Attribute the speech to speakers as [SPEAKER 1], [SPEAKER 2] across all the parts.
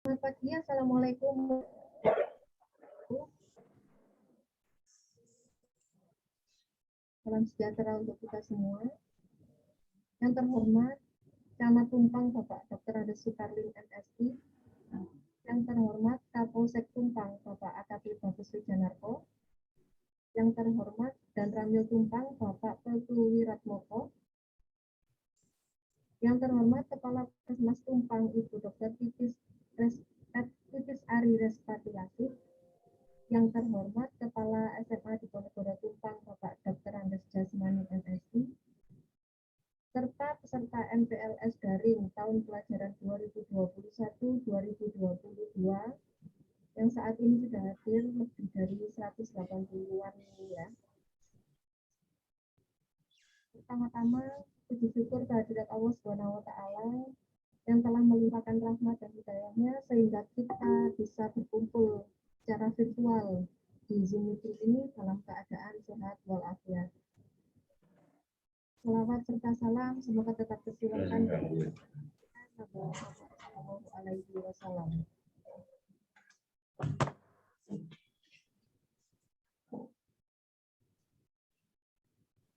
[SPEAKER 1] Selamat pagi, Assalamualaikum. Salam sejahtera untuk kita semua. Yang terhormat, Camat Tumpang Bapak Dr. Ades Sukarlin MSI. Yang terhormat, Kapolsek Tumpang Bapak AKP Bagus Wijanarko. Yang terhormat, dan Ramil Tumpang Bapak Peltu Wiratmoko. Yang terhormat, Kepala Puskesmas Tumpang Ibu Dr. Titis Ari Respati Lasih. Yang terhormat, Kepala SMA di Ponegoro Tumpang Bapak Dr. Andes Jasmani MSI, serta peserta MPLS daring tahun pelajaran 2021-2022 yang saat ini sudah hadir lebih dari 180-an ya. Pertama-tama, puji syukur kehadirat Allah Subhanahu wa Ta'ala yang telah melimpahkan rahmat dan hidayahnya sehingga kita bisa berkumpul secara virtual di Zoom meeting ini dalam keadaan sehat walafiat. Salawat serta salam semoga tetap tercurahkan kepada Sallallahu Alaihi Wasallam.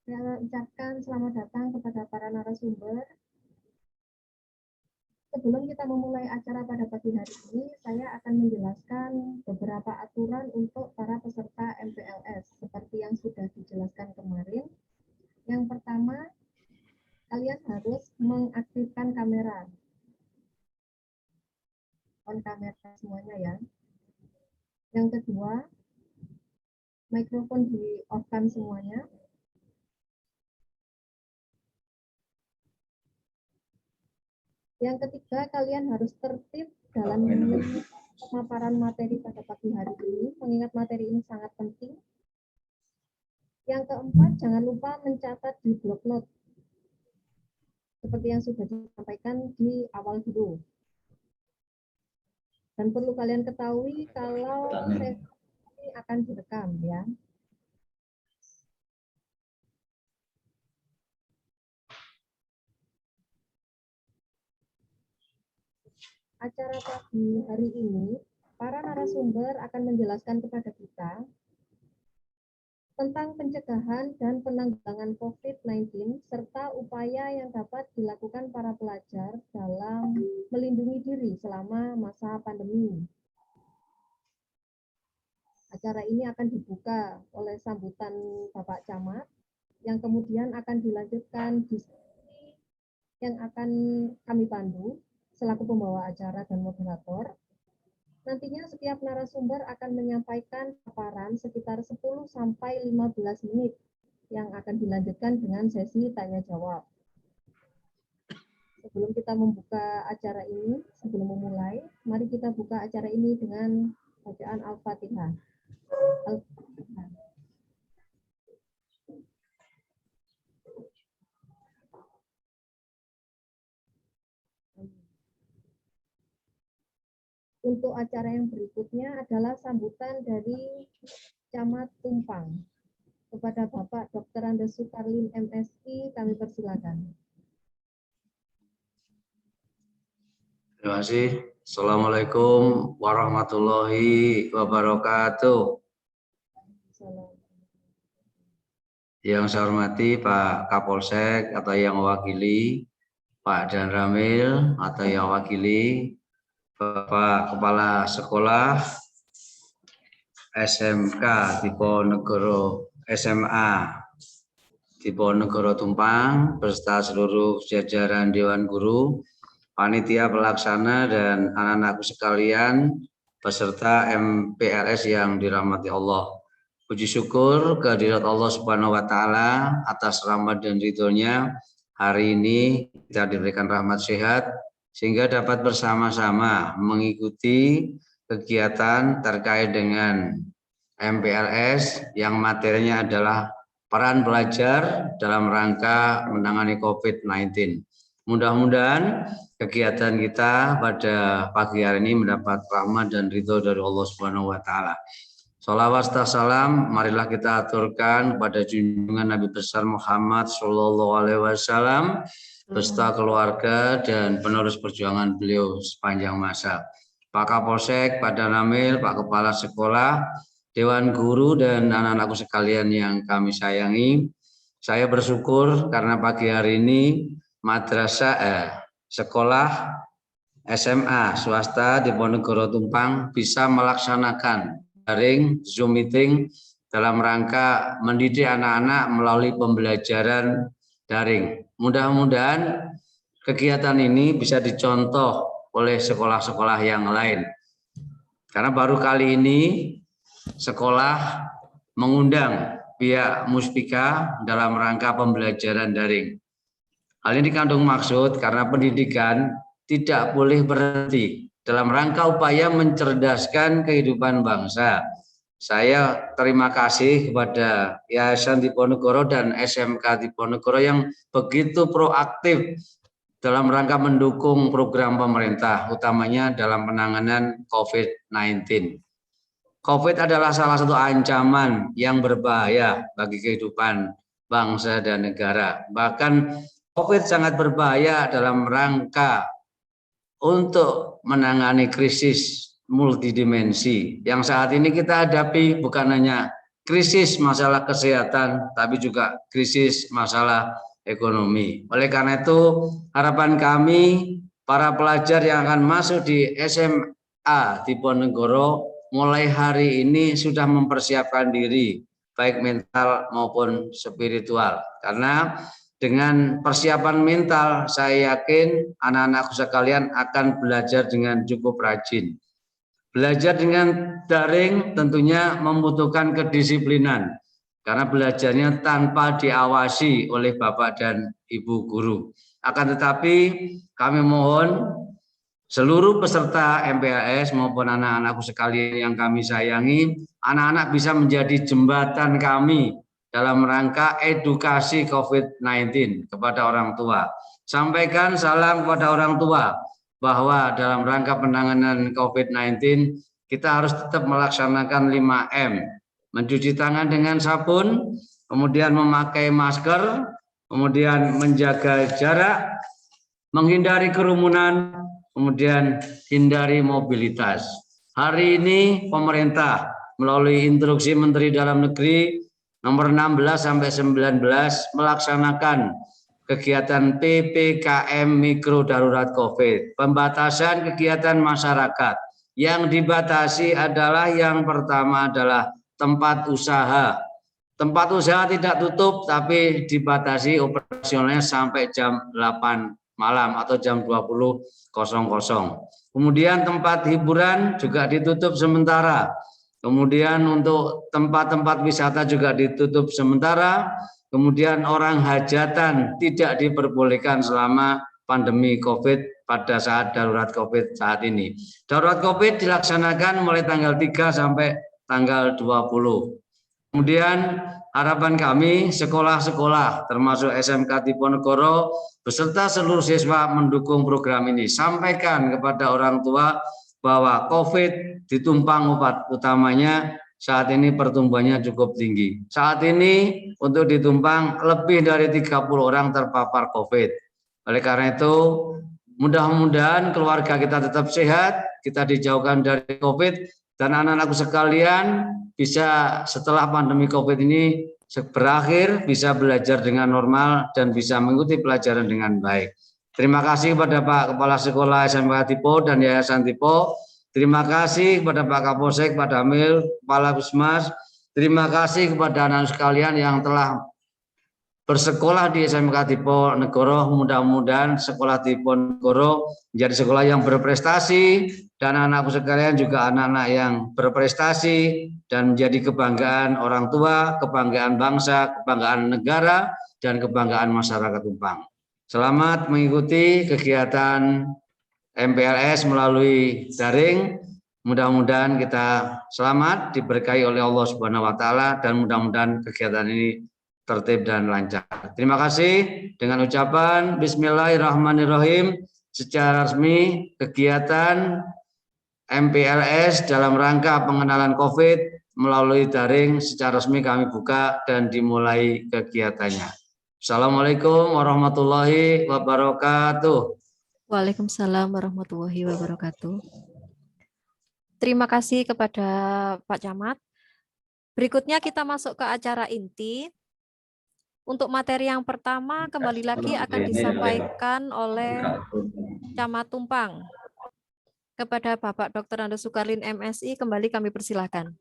[SPEAKER 1] Saya ucapkan selamat datang kepada para narasumber. Sebelum kita memulai acara pada pagi hari ini, saya akan menjelaskan beberapa aturan untuk para peserta MPLS seperti yang sudah dijelaskan kemarin. Yang pertama, kalian harus mengaktifkan kamera. On kamera semuanya ya. Yang kedua, mikrofon di-off-kan semuanya. Yang ketiga, kalian harus tertib dalam pemaparan materi pada pagi hari ini, mengingat materi ini sangat penting. Yang keempat, jangan lupa mencatat di blok note, seperti yang sudah disampaikan di awal dulu. Dan perlu kalian ketahui kalau sesi ini akan direkam ya. Acara pagi hari ini, para narasumber akan menjelaskan kepada kita tentang pencegahan dan penanggulangan COVID-19 serta upaya yang dapat dilakukan para pelajar dalam melindungi diri selama masa pandemi. Acara ini akan dibuka oleh sambutan Bapak Camat, yang kemudian akan dilanjutkan diskusi yang akan kami pandu selaku pembawa acara dan moderator. Nantinya setiap narasumber akan menyampaikan paparan sekitar 10-15 menit yang akan dilanjutkan dengan sesi tanya-jawab. Sebelum kita membuka acara ini, sebelum memulai, mari kita buka acara ini dengan bacaan Al-Fatihah. Al-Fatihah. Untuk acara yang berikutnya adalah sambutan dari Camat Tumpang. Kepada Bapak Dr. Andes Sukarlin MSI, kami persilakan.
[SPEAKER 2] Terima kasih. Assalamualaikum warahmatullahi wabarakatuh. Yang saya hormati Pak Kapolsek atau yang mewakili, Pak Dan Ramil atau yang mewakili, Bapak Kepala Sekolah SMK Diponegoro SMA Diponegoro Tumpang beserta seluruh jajaran Dewan Guru, panitia pelaksana dan anak-anakku sekalian peserta MPLS yang dirahmati Allah. Puji syukur kehadirat Allah Subhanahu wa Ta'ala atas rahmat dan ridhonya. Hari ini kita diberikan rahmat sehat sehingga dapat bersama-sama mengikuti kegiatan terkait dengan MPLS yang materinya adalah peran belajar dalam rangka menangani COVID-19. Mudah-mudahan kegiatan kita pada pagi hari ini mendapat rahmat dan ridho dari Allah Subhanahu wa Ta'ala. Sholawat serta salam marilah kita aturkan pada junjungan Nabi besar Muhammad Sallallahu Alaihi Wasallam beserta keluarga dan penerus perjuangan beliau sepanjang masa. Pak Kapolsek, Pak Danamil, Pak Kepala Sekolah, Dewan Guru, dan anak-anakku sekalian yang kami sayangi. Saya bersyukur karena pagi hari ini sekolah SMA swasta di Diponegoro Tumpang bisa melaksanakan daring Zoom meeting dalam rangka mendidik anak-anak melalui pembelajaran daring. Mudah-mudahan kegiatan ini bisa dicontoh oleh sekolah-sekolah yang lain. Karena baru kali ini sekolah mengundang pihak Muspika dalam rangka pembelajaran daring. Hal ini dikandung maksud karena pendidikan tidak boleh berhenti dalam rangka upaya mencerdaskan kehidupan bangsa. Saya terima kasih kepada Yayasan Diponegoro dan SMK Diponegoro yang begitu proaktif dalam rangka mendukung program pemerintah, utamanya dalam penanganan COVID-19. COVID adalah salah satu ancaman yang berbahaya bagi kehidupan bangsa dan negara. Bahkan COVID sangat berbahaya dalam rangka untuk menangani krisis multidimensi yang saat ini kita hadapi, bukan hanya krisis masalah kesehatan, tapi juga krisis masalah ekonomi. Oleh karena itu, harapan kami para pelajar yang akan masuk di SMA Diponegoro mulai hari ini sudah mempersiapkan diri, baik mental maupun spiritual. Karena dengan persiapan mental, saya yakin anak-anakku sekalian akan belajar dengan cukup rajin. Belajar dengan daring tentunya membutuhkan kedisiplinan, karena belajarnya tanpa diawasi oleh Bapak dan Ibu guru. Akan tetapi kami mohon seluruh peserta MPLS maupun anak-anakku sekalian yang kami sayangi, anak-anak bisa menjadi jembatan kami dalam rangka edukasi COVID-19 kepada orang tua. Sampaikan salam kepada orang tua bahwa dalam rangka penanganan COVID-19 kita harus tetap melaksanakan 5M. Mencuci tangan dengan sabun, kemudian memakai masker, kemudian menjaga jarak, menghindari kerumunan, kemudian hindari mobilitas. Hari ini pemerintah melalui instruksi Menteri Dalam Negeri nomor 16 sampai 19 melaksanakan kegiatan PPKM Mikro Darurat COVID, pembatasan kegiatan masyarakat. Yang dibatasi adalah yang pertama adalah tempat usaha. Tempat usaha tidak tutup tapi dibatasi operasionalnya sampai jam 8 malam atau jam 20.00. Kemudian tempat hiburan juga ditutup sementara. Kemudian untuk tempat-tempat wisata juga ditutup sementara. Kemudian orang hajatan tidak diperbolehkan selama pandemi COVID pada saat darurat COVID saat ini. Darurat COVID dilaksanakan mulai tanggal 3 sampai tanggal 20. Kemudian harapan kami sekolah-sekolah termasuk SMK Diponegoro beserta seluruh siswa mendukung program ini. Sampaikan kepada orang tua bahwa COVID di Tumpang utamanya saat ini pertumbuhannya cukup tinggi. Saat ini untuk di Tumpang lebih dari 30 orang terpapar COVID. Oleh karena itu mudah-mudahan keluarga kita tetap sehat, kita dijauhkan dari COVID, dan anak-anakku sekalian bisa setelah pandemi COVID ini berakhir bisa belajar dengan normal dan bisa mengikuti pelajaran dengan baik. Terima kasih kepada Pak Kepala Sekolah SMK Tipo dan Yayasan Tipo. Terima kasih kepada Pak Kapolsek, Pak Damil, Kepala Puskesmas. Terima kasih kepada anak sekalian yang telah bersekolah di SMK Diponegoro. Mudah-mudahan sekolah Diponegoro menjadi sekolah yang berprestasi dan anak-anakku sekalian juga anak-anak yang berprestasi dan menjadi kebanggaan orang tua, kebanggaan bangsa, kebanggaan negara, dan kebanggaan masyarakat Tumpang. Selamat mengikuti kegiatan MPLS melalui daring. Mudah-mudahan kita selamat diberkahi oleh Allah Subhanahu wa taala dan mudah-mudahan kegiatan ini tertib dan lancar. Terima kasih. Dengan ucapan Bismillahirrahmanirrahim, secara resmi kegiatan MPLS dalam rangka pengenalan COVID melalui daring secara resmi kami buka dan dimulai kegiatannya. Assalamualaikum warahmatullahi wabarakatuh.
[SPEAKER 3] Waalaikumsalam warahmatullahi wabarakatuh. terima kasih kepada Pak Camat. Berikutnya kita masuk ke acara inti. Untuk materi yang pertama kembali lagi akan disampaikan oleh Camat Tumpang. Kepada Bapak Dr. Andes Sukarlin MSI, kembali kami persilahkan.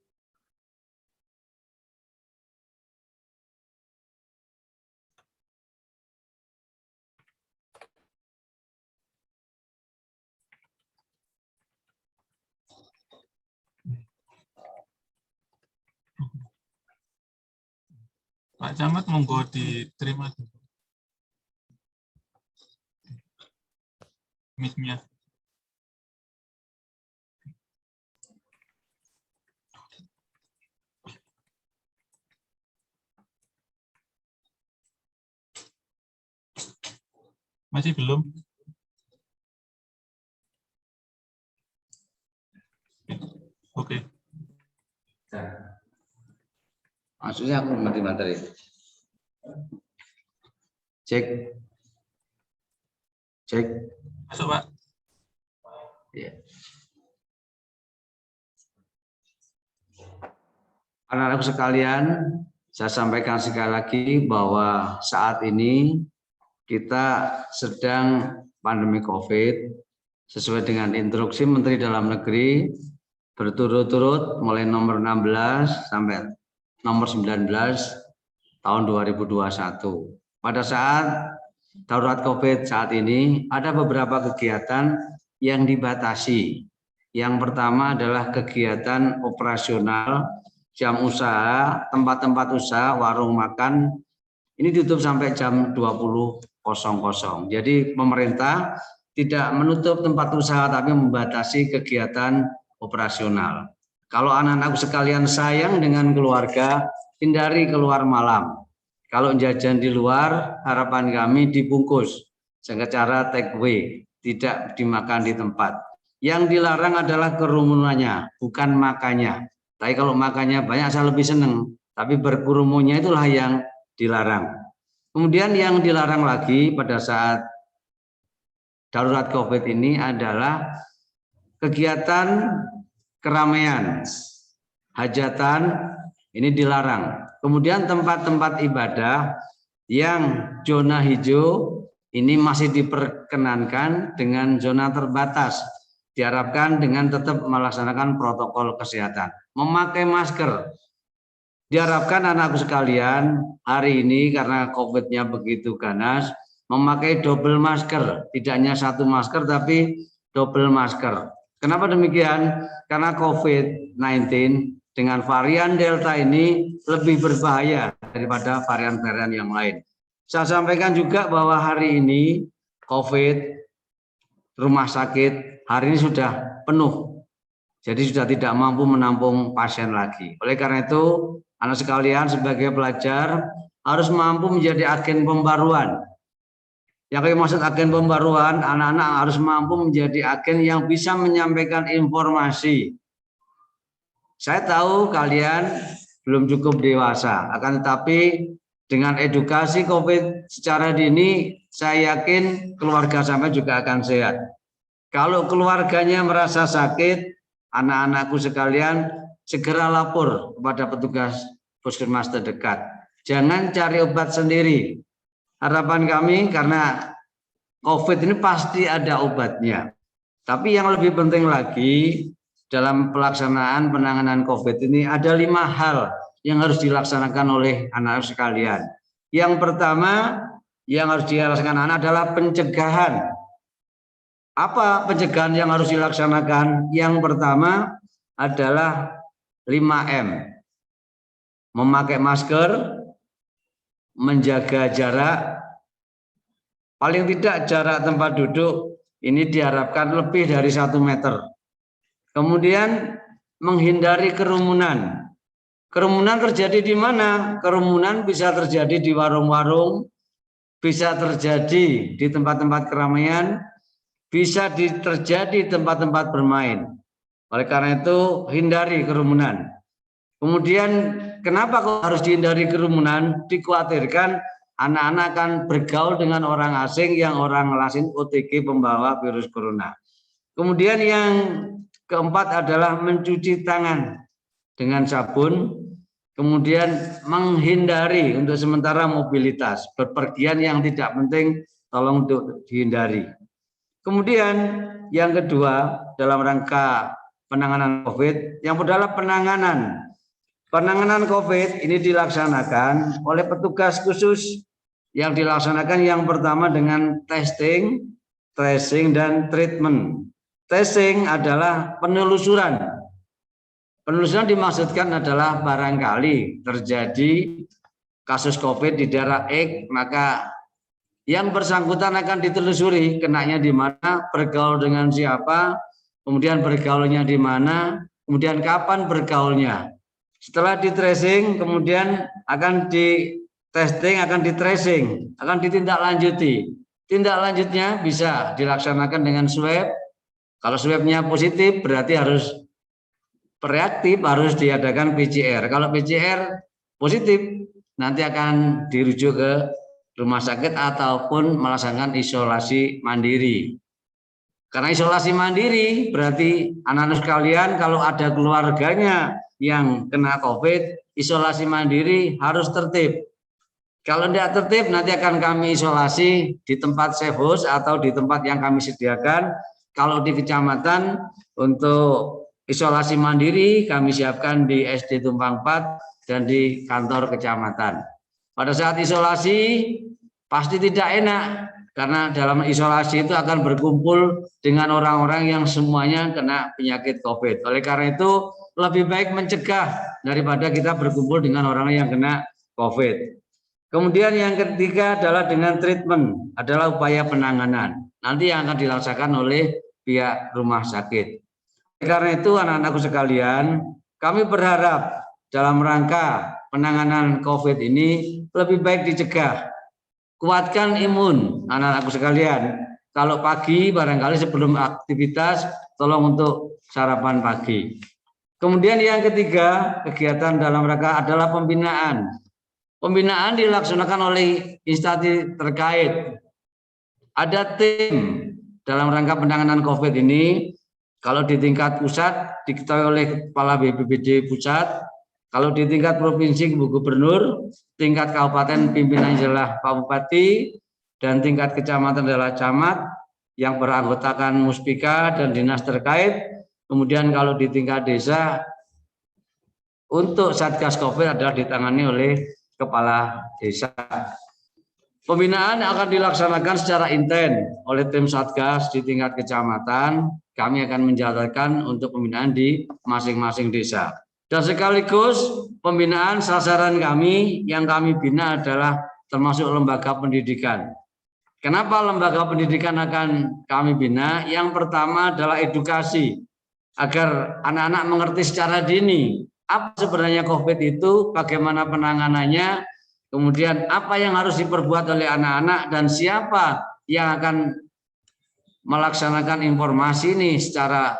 [SPEAKER 4] Pak Camat, monggo diterima mic-nya. Masih belum? Oke.
[SPEAKER 2] Maksudnya aku materi. Cek. Cek.
[SPEAKER 4] Masuk, Pak.
[SPEAKER 2] Ya. Anak-anakku sekalian, saya sampaikan sekali lagi bahwa saat ini kita sedang pandemi COVID sesuai dengan instruksi Menteri Dalam Negeri berturut-turut mulai nomor 16 sampai nomor 19 tahun 2021. Pada saat darurat COVID saat ini ada beberapa kegiatan yang dibatasi. Yang pertama adalah kegiatan operasional jam usaha, tempat-tempat usaha, warung makan ini ditutup sampai jam 20.00. Jadi pemerintah tidak menutup tempat usaha tapi membatasi kegiatan operasional. Kalau anak-anakku sekalian sayang dengan keluarga, hindari keluar malam. Kalau jajan di luar, harapan kami dibungkus secara take away, tidak dimakan di tempat. Yang dilarang adalah kerumunannya, bukan makannya. Tapi kalau makannya banyak saya lebih senang, tapi berkerumunnya itulah yang dilarang. Kemudian yang dilarang lagi pada saat darurat COVID ini adalah kegiatan keramaian, hajatan ini dilarang. Kemudian tempat-tempat ibadah yang zona hijau ini masih diperkenankan dengan zona terbatas. Diharapkan dengan tetap melaksanakan protokol kesehatan. Memakai masker. Diharapkan anakku sekalian hari ini karena COVID-nya begitu ganas, memakai double masker. Tidak hanya satu masker tapi double masker. Kenapa demikian? Karena COVID-19 dengan varian Delta ini lebih berbahaya daripada varian-varian yang lain. Saya sampaikan juga bahwa hari ini COVID, rumah sakit hari ini sudah penuh. Jadi sudah tidak mampu menampung pasien lagi. Oleh karena itu, anak sekalian sebagai pelajar harus mampu menjadi agen pembaruan. Yang maksud agen pembaruan, anak-anak harus mampu menjadi agen yang bisa menyampaikan informasi. Saya tahu kalian belum cukup dewasa, akan tetapi dengan edukasi COVID secara dini, saya yakin keluarga sampai juga akan sehat. Kalau keluarganya merasa sakit, anak-anakku sekalian segera lapor kepada petugas puskesmas terdekat. Jangan cari obat sendiri. Harapan kami karena COVID ini pasti ada obatnya. Tapi yang lebih penting lagi dalam pelaksanaan penanganan COVID ini ada 5 hal yang harus dilaksanakan oleh anak-anak sekalian. Yang pertama yang harus dilaksanakan anak adalah pencegahan. Apa pencegahan yang harus dilaksanakan? Yang pertama adalah 5M. Memakai masker, menjaga jarak, paling tidak jarak tempat duduk ini diharapkan lebih dari 1 meter. Kemudian menghindari kerumunan. Kerumunan terjadi di mana? Kerumunan bisa terjadi di warung-warung, bisa terjadi di tempat-tempat keramaian, bisa terjadi di tempat-tempat bermain. Oleh karena itu hindari kerumunan. Kemudian kenapa kok harus dihindari kerumunan? Dikhawatirkan anak-anak akan bergaul dengan orang asing yang orang asing OTG pembawa virus corona. Kemudian yang Keempat adalah mencuci tangan dengan sabun. Kemudian menghindari untuk sementara mobilitas. Bepergian yang tidak penting tolong untuk dihindari. Kemudian yang kedua dalam rangka penanganan COVID, yang adalah penanganan COVID ini dilaksanakan oleh petugas khusus yang dilaksanakan yang pertama dengan testing, tracing, dan treatment. Testing adalah penelusuran. Penelusuran dimaksudkan adalah barangkali terjadi kasus COVID di daerah X, maka yang bersangkutan akan ditelusuri kenanya di mana, bergaul dengan siapa, kemudian bergaulnya di mana, kemudian kapan bergaulnya. Setelah di tracing, kemudian akan di testing, akan di tracing, akan ditindaklanjuti. Tindak lanjutnya bisa dilaksanakan dengan swab. Kalau swabnya positif berarti harus reaktif, harus diadakan PCR. Kalau PCR positif nanti akan dirujuk ke rumah sakit ataupun melaksanakan isolasi mandiri. Karena isolasi mandiri berarti anak-anak sekalian kalau ada keluarganya yang kena COVID, isolasi mandiri harus tertib. Kalau tidak tertib nanti akan kami isolasi di tempat safe house atau di tempat yang kami sediakan. Kalau di kecamatan untuk isolasi mandiri kami siapkan di SD Tumpang 4 dan di kantor kecamatan. Pada saat isolasi pasti tidak enak karena dalam isolasi itu akan berkumpul dengan orang-orang yang semuanya kena penyakit COVID. Oleh karena itu lebih baik mencegah daripada kita berkumpul dengan orang yang kena COVID. Kemudian yang ketiga adalah dengan treatment, adalah upaya penanganan. Nanti yang akan dilaksanakan oleh pihak rumah sakit. Karena itu anak-anakku sekalian, kami berharap dalam rangka penanganan COVID ini lebih baik dicegah. Kuatkan imun anak-anakku sekalian. Kalau pagi barangkali sebelum aktivitas tolong untuk sarapan pagi. Kemudian yang ketiga kegiatan dalam rangka adalah pembinaan. Pembinaan dilaksanakan oleh instansi terkait. Ada tim dalam rangka penanganan COVID ini. Kalau di tingkat pusat diketahui oleh Kepala BPBD Pusat, kalau di tingkat provinsi Bu Gubernur, tingkat kabupaten pimpinan adalah Pak Bupati, dan tingkat kecamatan adalah camat yang beranggotakan muspika dan dinas terkait. Kemudian kalau di tingkat desa, untuk Satgas COVID adalah ditangani oleh Kepala Desa. Pembinaan akan dilaksanakan secara intens oleh tim Satgas di tingkat kecamatan. Kami akan menjalankan untuk pembinaan di masing-masing desa. Dan sekaligus pembinaan sasaran kami yang kami bina adalah termasuk lembaga pendidikan. Kenapa lembaga pendidikan akan kami bina? Yang pertama adalah edukasi, agar anak-anak mengerti secara dini apa sebenarnya COVID itu, bagaimana penanganannya, kemudian apa yang harus diperbuat oleh anak-anak, dan siapa yang akan melaksanakan informasi ini secara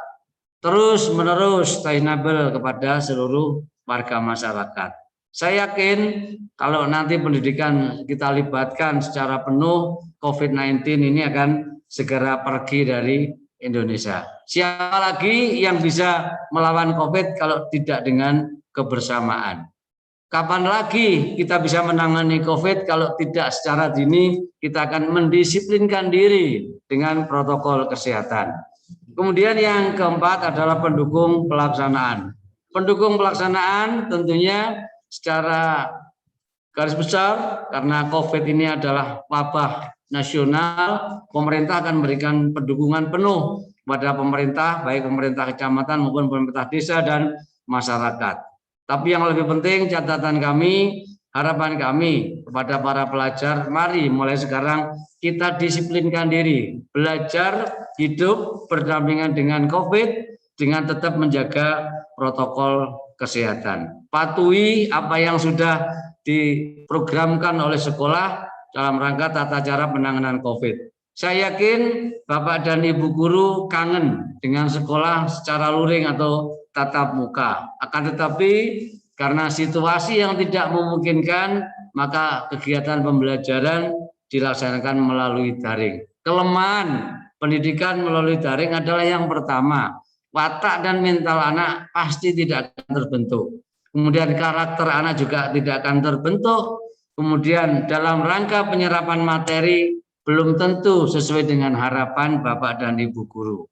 [SPEAKER 2] terus-menerus sustainable kepada seluruh warga masyarakat. Saya yakin kalau nanti pendidikan kita libatkan secara penuh, COVID-19 ini akan segera pergi dari Indonesia. Siapa lagi yang bisa melawan COVID kalau tidak dengan kebersamaan? Kapan lagi kita bisa menangani COVID kalau tidak secara dini kita akan mendisiplinkan diri dengan protokol kesehatan. Kemudian yang keempat adalah pendukung pelaksanaan. Pendukung pelaksanaan tentunya secara garis besar karena COVID ini adalah wabah nasional, pemerintah akan memberikan pendukungan penuh kepada pemerintah, baik pemerintah kecamatan maupun pemerintah desa dan masyarakat. Tapi yang lebih penting catatan kami, harapan kami kepada para pelajar, mari mulai sekarang kita disiplinkan diri, belajar hidup berdampingan dengan COVID dengan tetap menjaga protokol kesehatan. Patuhi apa yang sudah diprogramkan oleh sekolah dalam rangka tata cara penanganan COVID. Saya yakin Bapak dan Ibu guru kangen dengan sekolah secara luring atau tatap muka. Akan tetapi karena situasi yang tidak memungkinkan, maka kegiatan pembelajaran dilaksanakan melalui daring. Kelemahan pendidikan melalui daring adalah yang pertama, watak dan mental anak pasti tidak akan terbentuk. Kemudian karakter anak juga tidak akan terbentuk. Kemudian dalam rangka penyerapan materi belum tentu sesuai dengan harapan Bapak dan Ibu guru.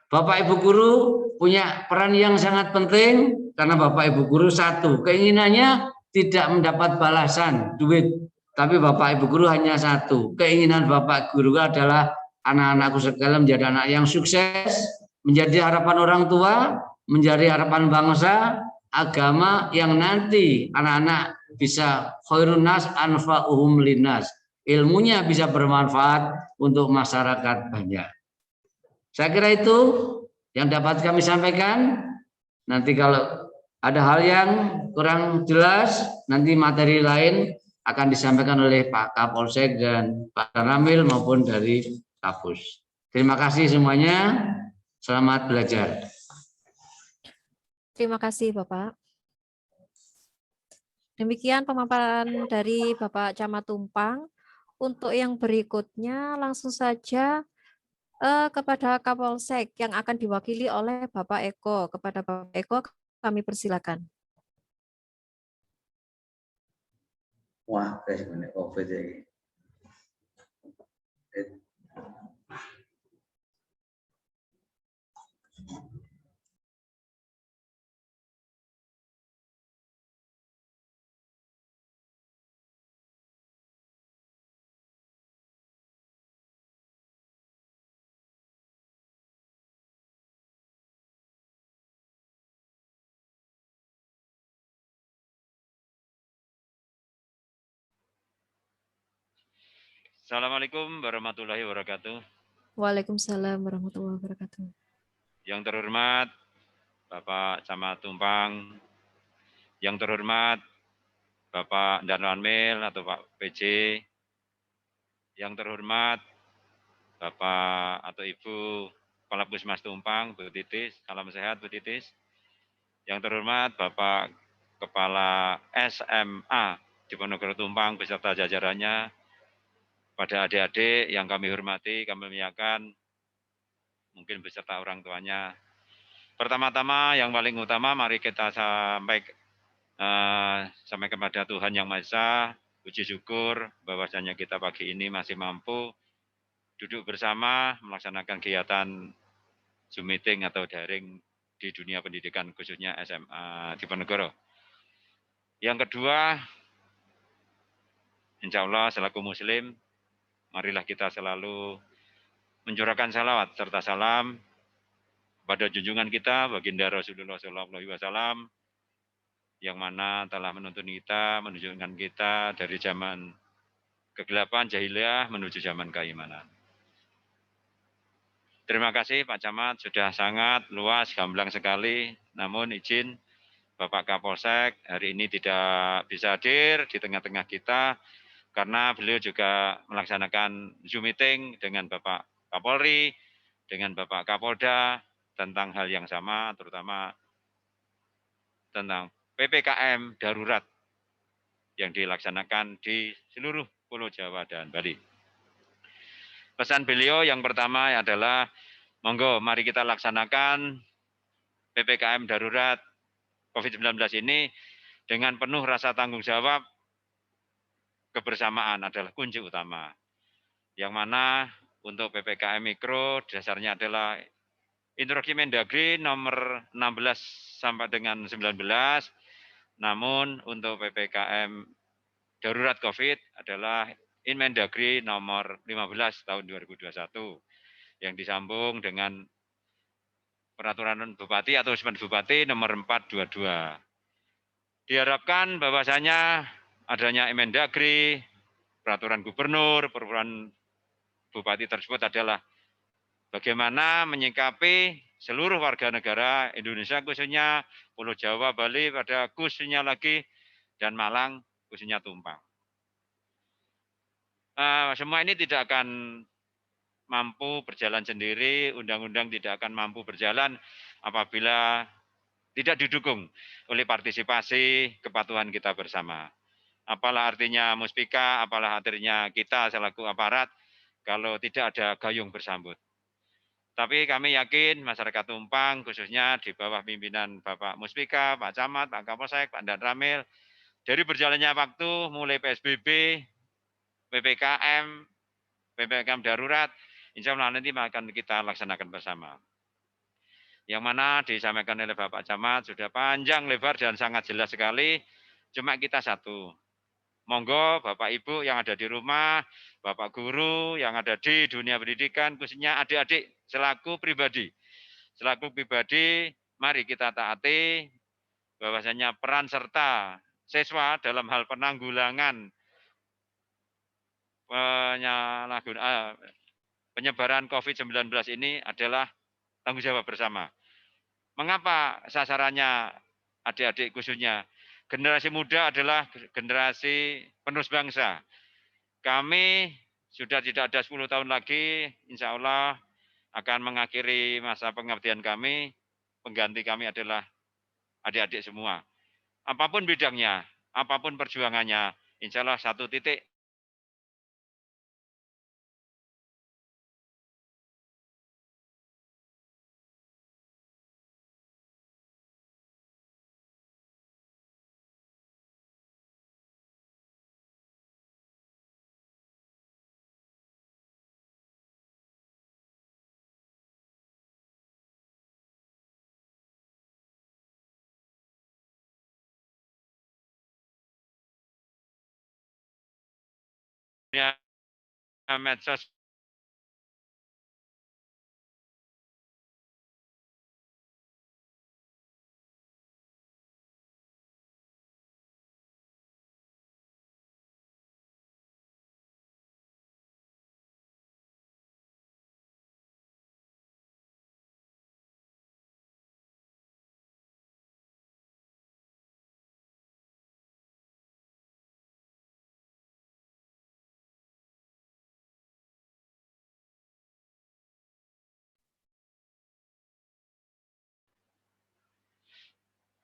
[SPEAKER 2] Bapak Ibu guru punya peran yang sangat penting karena Bapak Ibu guru satu, keinginannya tidak mendapat balasan duit, tapi Bapak Ibu guru hanya satu, keinginan Bapak guru adalah anak-anakku sekalian menjadi anak yang sukses, menjadi harapan orang tua, menjadi harapan bangsa, agama yang nanti anak-anak bisa khairun nas anfa'uhum linnas, ilmunya bisa bermanfaat untuk masyarakat banyak. Saya kira itu yang dapat kami sampaikan. Nanti kalau ada hal yang kurang jelas, nanti materi lain akan disampaikan oleh Pak Kapolsek dan Pak Ramil maupun dari Kapus. Terima kasih semuanya. Selamat belajar.
[SPEAKER 3] Terima kasih, Bapak. Demikian pemaparan dari Bapak Camat Tumpang. Untuk yang berikutnya langsung saja kepada Kapolsek yang akan diwakili oleh Bapak Eko. Kepada Bapak Eko kami persilakan.
[SPEAKER 2] Wah, guys, ini COVID ini.
[SPEAKER 5] Assalamualaikum warahmatullahi wabarakatuh.
[SPEAKER 3] Waalaikumsalam warahmatullahi wabarakatuh.
[SPEAKER 5] Yang terhormat Bapak Camat Tumpang, yang terhormat Bapak Danramil atau Pak PJ, yang terhormat Bapak atau Ibu Kepala Puskesmas Tumpang, Bu Titis, salam sehat Bu Titis. Yang terhormat Bapak Kepala SMA Diponegoro Tumpang beserta jajarannya, pada adik-adik yang kami hormati, kami muliakan, mungkin beserta orang tuanya. Pertama-tama yang paling utama mari kita sampai kepada Tuhan Yang Maha Esa, puji syukur bahwasanya kita pagi ini masih mampu duduk bersama melaksanakan kegiatan Zoom meeting atau daring di dunia pendidikan khususnya SMA Diponegoro. Yang kedua, insya Allah selaku Muslim, marilah kita selalu mencurahkan salawat serta salam pada junjungan kita baginda Rasulullah SAW yang mana telah menuntun kita, menunjukkan kita dari zaman kegelapan jahiliyah menuju zaman keimanan. Terima kasih Pak Camat, sudah sangat luas, gamblang sekali. Namun izin Bapak Kapolsek hari ini tidak bisa hadir di tengah-tengah kita karena beliau juga melaksanakan Zoom meeting dengan Bapak Kapolri, dengan Bapak Kapolda tentang hal yang sama, terutama tentang PPKM darurat yang dilaksanakan di seluruh Pulau Jawa dan Bali. Pesan beliau yang pertama adalah, monggo mari kita laksanakan PPKM darurat COVID-19 ini dengan penuh rasa tanggung jawab. Kebersamaan adalah kunci utama. Yang mana untuk PPKM Mikro dasarnya adalah Instruksi Mendagri nomor 16 sampai dengan 19. Namun untuk PPKM darurat COVID adalah Inmendagri nomor 15 tahun 2021 yang disambung dengan Peraturan Bupati atau Sumpah Bupati nomor 422. Diharapkan bahwasanya adanya Inmendagri, Peraturan Gubernur, Peraturan Bupati tersebut adalah bagaimana menyikapi seluruh warga negara Indonesia khususnya Pulau Jawa, Bali, pada khususnya lagi, dan Malang khususnya Tumpang. Semua ini tidak akan mampu berjalan sendiri, undang-undang tidak akan mampu berjalan apabila tidak didukung oleh partisipasi kepatuhan kita bersama. Apalah artinya Muspika, apalah artinya kita selaku aparat kalau tidak ada gayung bersambut. Tapi kami yakin masyarakat Tumpang, khususnya di bawah pimpinan Bapak Muspika, Pak Camat, Pak Kapolsek, Pak Dan Ramil, dari berjalannya waktu mulai PSBB, PPKM darurat, insya Allah nanti akan kita laksanakan bersama. Yang mana disampaikan oleh Bapak Camat sudah panjang, lebar, dan sangat jelas sekali, cuma kita satu. Monggo Bapak Ibu yang ada di rumah, Bapak Guru yang ada di dunia pendidikan, khususnya adik-adik selaku pribadi. Selaku pribadi, mari kita taati bahwasanya peran serta siswa dalam hal penanggulangan penyebaran COVID-19 ini adalah tanggung jawab bersama. Mengapa sasarannya adik-adik khususnya? Generasi muda adalah generasi penerus bangsa. Kami sudah tidak ada 10 tahun lagi, insya Allah akan mengakhiri masa pengabdian kami. Pengganti kami adalah adik-adik semua. Apapun bidangnya, apapun perjuangannya, insya Allah satu titik. Medsos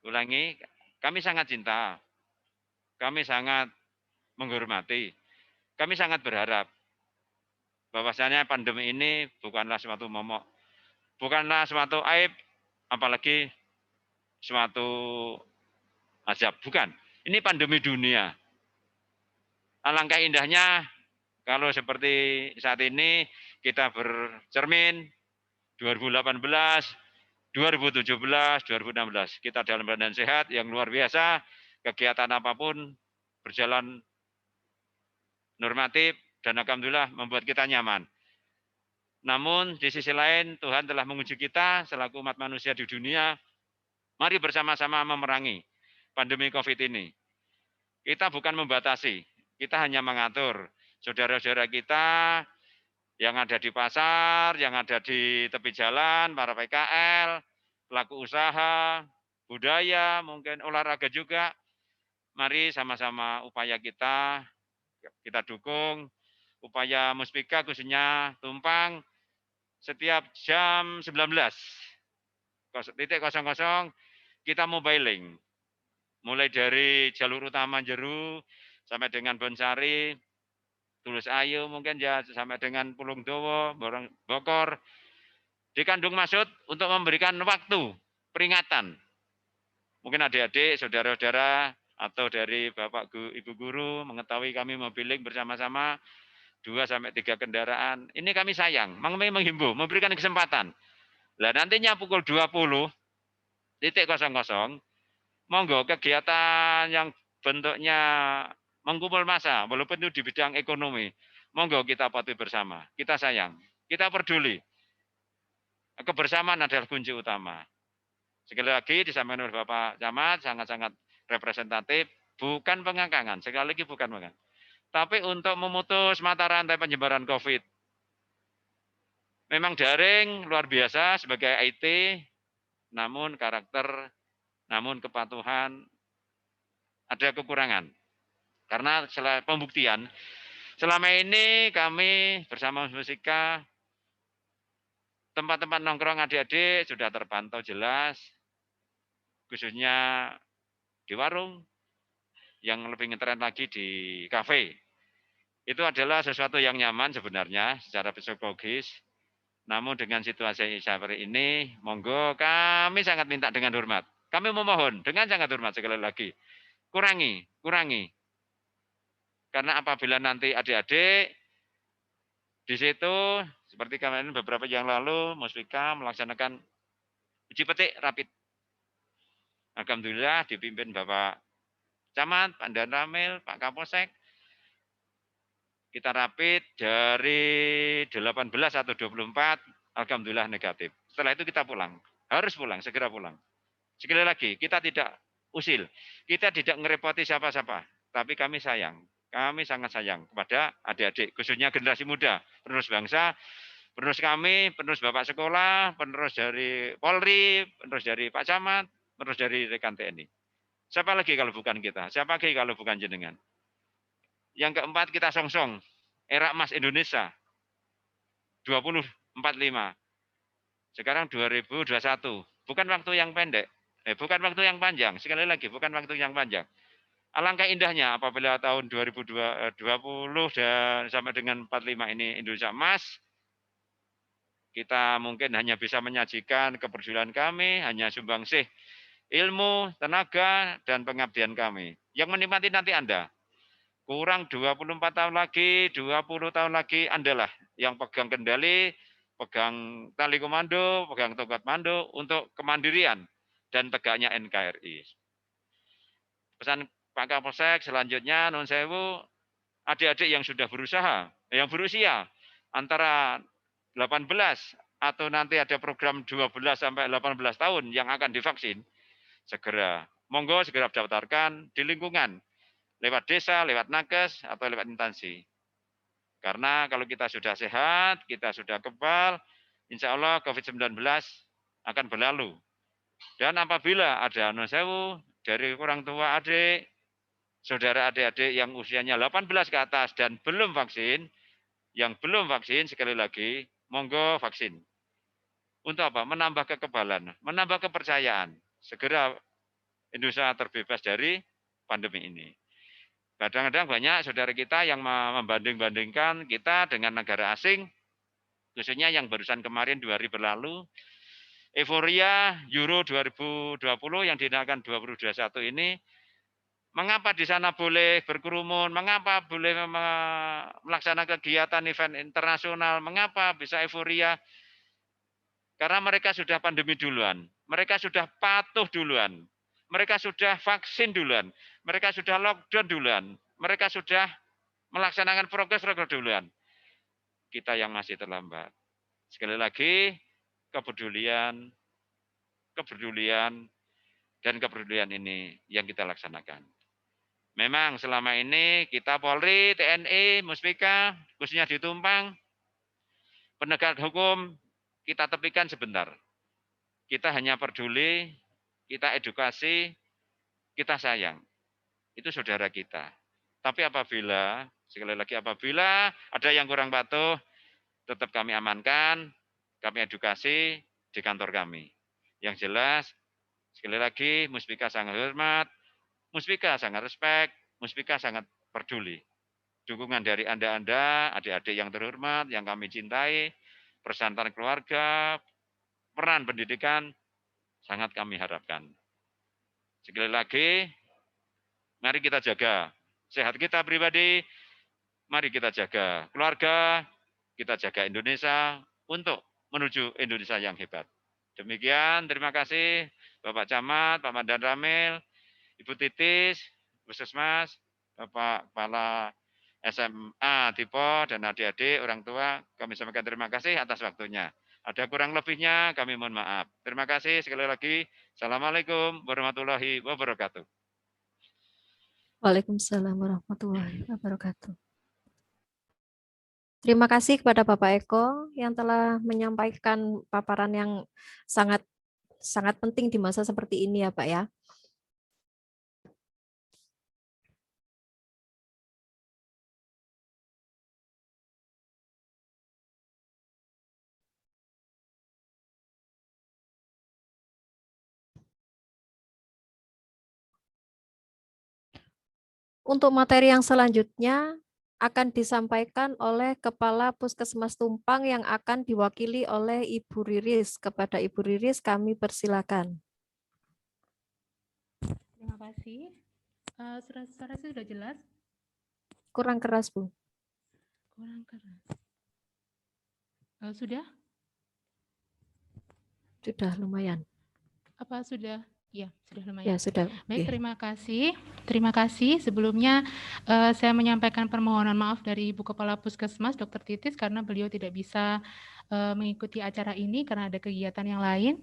[SPEAKER 5] ulangi, kami sangat cinta, kami sangat menghormati, kami sangat berharap bahwasanya pandemi ini bukanlah suatu momok, bukanlah suatu aib, apalagi suatu azab, bukan. Ini pandemi dunia. Alangkah indahnya kalau seperti saat ini kita bercermin 2018, 2017, 2016. Kita dalam keadaan sehat yang luar biasa, kegiatan apapun berjalan normatif dan alhamdulillah membuat kita nyaman. Namun di sisi lain Tuhan telah menguji kita selaku umat manusia di dunia. Mari bersama-sama memerangi pandemi COVID ini. Kita bukan membatasi, kita hanya mengatur saudara-saudara kita yang ada di pasar, yang ada di tepi jalan, para PKL, pelaku usaha, budaya, mungkin olahraga juga. Mari sama-sama upaya kita dukung, upaya Muspika khususnya Tumpang, setiap jam 19.00 kita mobiling. Mulai dari jalur utama Jeru sampai dengan Bonsari, Tulus Ayu mungkin ya sampai dengan Pulung Dowo, Bokor, dikandung maksud untuk memberikan waktu peringatan. Mungkin adik-adik, saudara-saudara, atau dari Bapak Ibu Guru mengetahui kami mobiling bersama-sama 2-3 kendaraan. Ini kami sayang, kami menghimbau, memberikan kesempatan. Nah nantinya pukul 20.00, monggo kegiatan yang bentuknya mengkumpul massa, walaupun itu di bidang ekonomi, monggo kita patuhi bersama. Kita sayang, kita peduli. Kebersamaan adalah kunci utama. Sekali lagi disampaikan oleh Bapak Camat, sangat-sangat representatif, bukan pengangkangan, sekali lagi bukan pengangkangan. Tapi untuk memutus mata rantai penyebaran COVID. Memang daring luar biasa sebagai IT, namun karakter, namun kepatuhan ada kekurangan. Karena pembuktian, selama ini kami bersama Muspika, tempat-tempat nongkrong adik-adik sudah terpantau jelas, khususnya di warung, yang lebih ngetren lagi di kafe. Itu adalah sesuatu yang nyaman sebenarnya secara psikologis. Namun dengan situasi seperti ini, monggo kami sangat minta dengan hormat. Kami memohon dengan sangat hormat sekali lagi. Kurangi. Karena apabila nanti adik-adik di situ, seperti kemarin beberapa yang lalu, Musbika melaksanakan uji petik rapid. Alhamdulillah dipimpin Bapak Camat, Pak Dan Ramil, Pak Kapolsek. Kita rapid dari 18 atau 24, alhamdulillah negatif. Setelah itu kita pulang. Harus pulang, segera pulang. Sekali lagi, kita tidak usil. Kita tidak ngerepoti siapa-siapa. Tapi kami sayang. Kami sangat sayang kepada adik-adik, khususnya generasi muda, penerus bangsa, penerus kami, penerus Bapak Sekolah, penerus dari Polri, penerus dari Pak Camat, penerus dari rekan TNI. Siapa lagi kalau bukan kita? Siapa lagi kalau bukan jenengan? Yang keempat, kita songsong. Era emas Indonesia 2045. Sekarang 2021. Bukan waktu yang pendek. Bukan waktu yang panjang. Sekali lagi, bukan waktu yang panjang. Alangkah indahnya apabila tahun 2020 dan sampai dengan 45 ini Indonesia emas, kita mungkin hanya bisa menyajikan kepedulian kami, hanya sumbangsih ilmu, tenaga, dan pengabdian kami. Yang menikmati nanti Anda. Kurang 24 tahun lagi, 20 tahun lagi, Andalah yang pegang kendali, pegang tali komando, pegang tongkat mando untuk kemandirian dan tegaknya NKRI. Pesan Pak Kapolsek selanjutnya, nun sewu, adik-adik yang sudah berusaha, yang berusia antara 18 atau nanti ada program 12 sampai 18 tahun yang akan divaksin, segera, monggo segera daftarkan di lingkungan, lewat desa, lewat nakes, atau lewat instansi. Karena kalau kita sudah sehat, kita sudah kebal, insya Allah COVID-19 akan berlalu. Dan apabila ada sewu dari orang tua adik, saudara adik-adik yang usianya 18 ke atas dan belum vaksin, yang belum vaksin sekali lagi, monggo vaksin. Untuk apa? Menambah kekebalan, menambah kepercayaan. Segera Indonesia terbebas dari pandemi ini. Kadang-kadang banyak saudara kita yang membanding-bandingkan kita dengan negara asing, khususnya yang barusan kemarin 2 hari berlalu, euforia Euro 2020 yang diadakan 2021 ini, mengapa di sana boleh berkerumun, mengapa boleh melaksanakan kegiatan event internasional, mengapa bisa euforia? Karena mereka sudah pandemi duluan, mereka sudah patuh duluan, mereka sudah vaksin duluan, mereka sudah lockdown duluan, mereka sudah melaksanakan progres duluan. Kita yang masih terlambat. Sekali lagi, kepedulian, dan kepedulian ini yang kita laksanakan. Memang selama ini kita Polri, TNI, Musbika, khususnya di Tumpang, penegak hukum, kita tepikan sebentar. Kita hanya peduli, kita edukasi, kita sayang. Itu saudara kita. Tapi apabila, sekali lagi apabila ada yang kurang patuh, tetap kami amankan, kami edukasi di kantor kami. Yang jelas, sekali lagi, Musbika sangat hormat, Musbika sangat respect, Musbika sangat peduli. Dukungan dari Anda, adik-adik yang terhormat, yang kami cintai, persatuan keluarga, peran pendidikan, sangat kami harapkan. Sekali lagi, mari kita jaga sehat kita pribadi, mari kita jaga keluarga, kita jaga Indonesia untuk menuju Indonesia yang hebat. Demikian, terima kasih Bapak Camat, Pak Mandan Ramil, Ibu Titis, Puskesmas, Bapak Kepala SMA Tipo, dan adik-adik, orang tua, kami sampaikan terima kasih atas waktunya. Ada kurang lebihnya, kami mohon maaf. Terima kasih sekali lagi. Assalamualaikum warahmatullahi wabarakatuh.
[SPEAKER 3] Waalaikumsalam warahmatullahi wabarakatuh. Terima kasih kepada Bapak Eko yang telah menyampaikan paparan yang sangat penting di masa seperti ini ya Pak ya. Untuk materi yang selanjutnya, akan disampaikan oleh Kepala Puskesmas Tumpang yang akan diwakili oleh Ibu Riris. Kepada Ibu Riris kami persilakan.
[SPEAKER 6] Terima kasih. Suara sudah jelas?
[SPEAKER 3] Kurang keras, Bu.
[SPEAKER 6] Kurang keras. Sudah?
[SPEAKER 3] Sudah lumayan.
[SPEAKER 6] Apa sudah? Ya, sudah lumayan.
[SPEAKER 3] Ya, sudah.
[SPEAKER 6] Baik,
[SPEAKER 3] Oke.
[SPEAKER 6] terima kasih. Terima kasih. Sebelumnya saya menyampaikan permohonan maaf dari Ibu Kepala Puskesmas, Dr. Titis, karena beliau tidak bisa mengikuti acara ini karena ada kegiatan yang lain.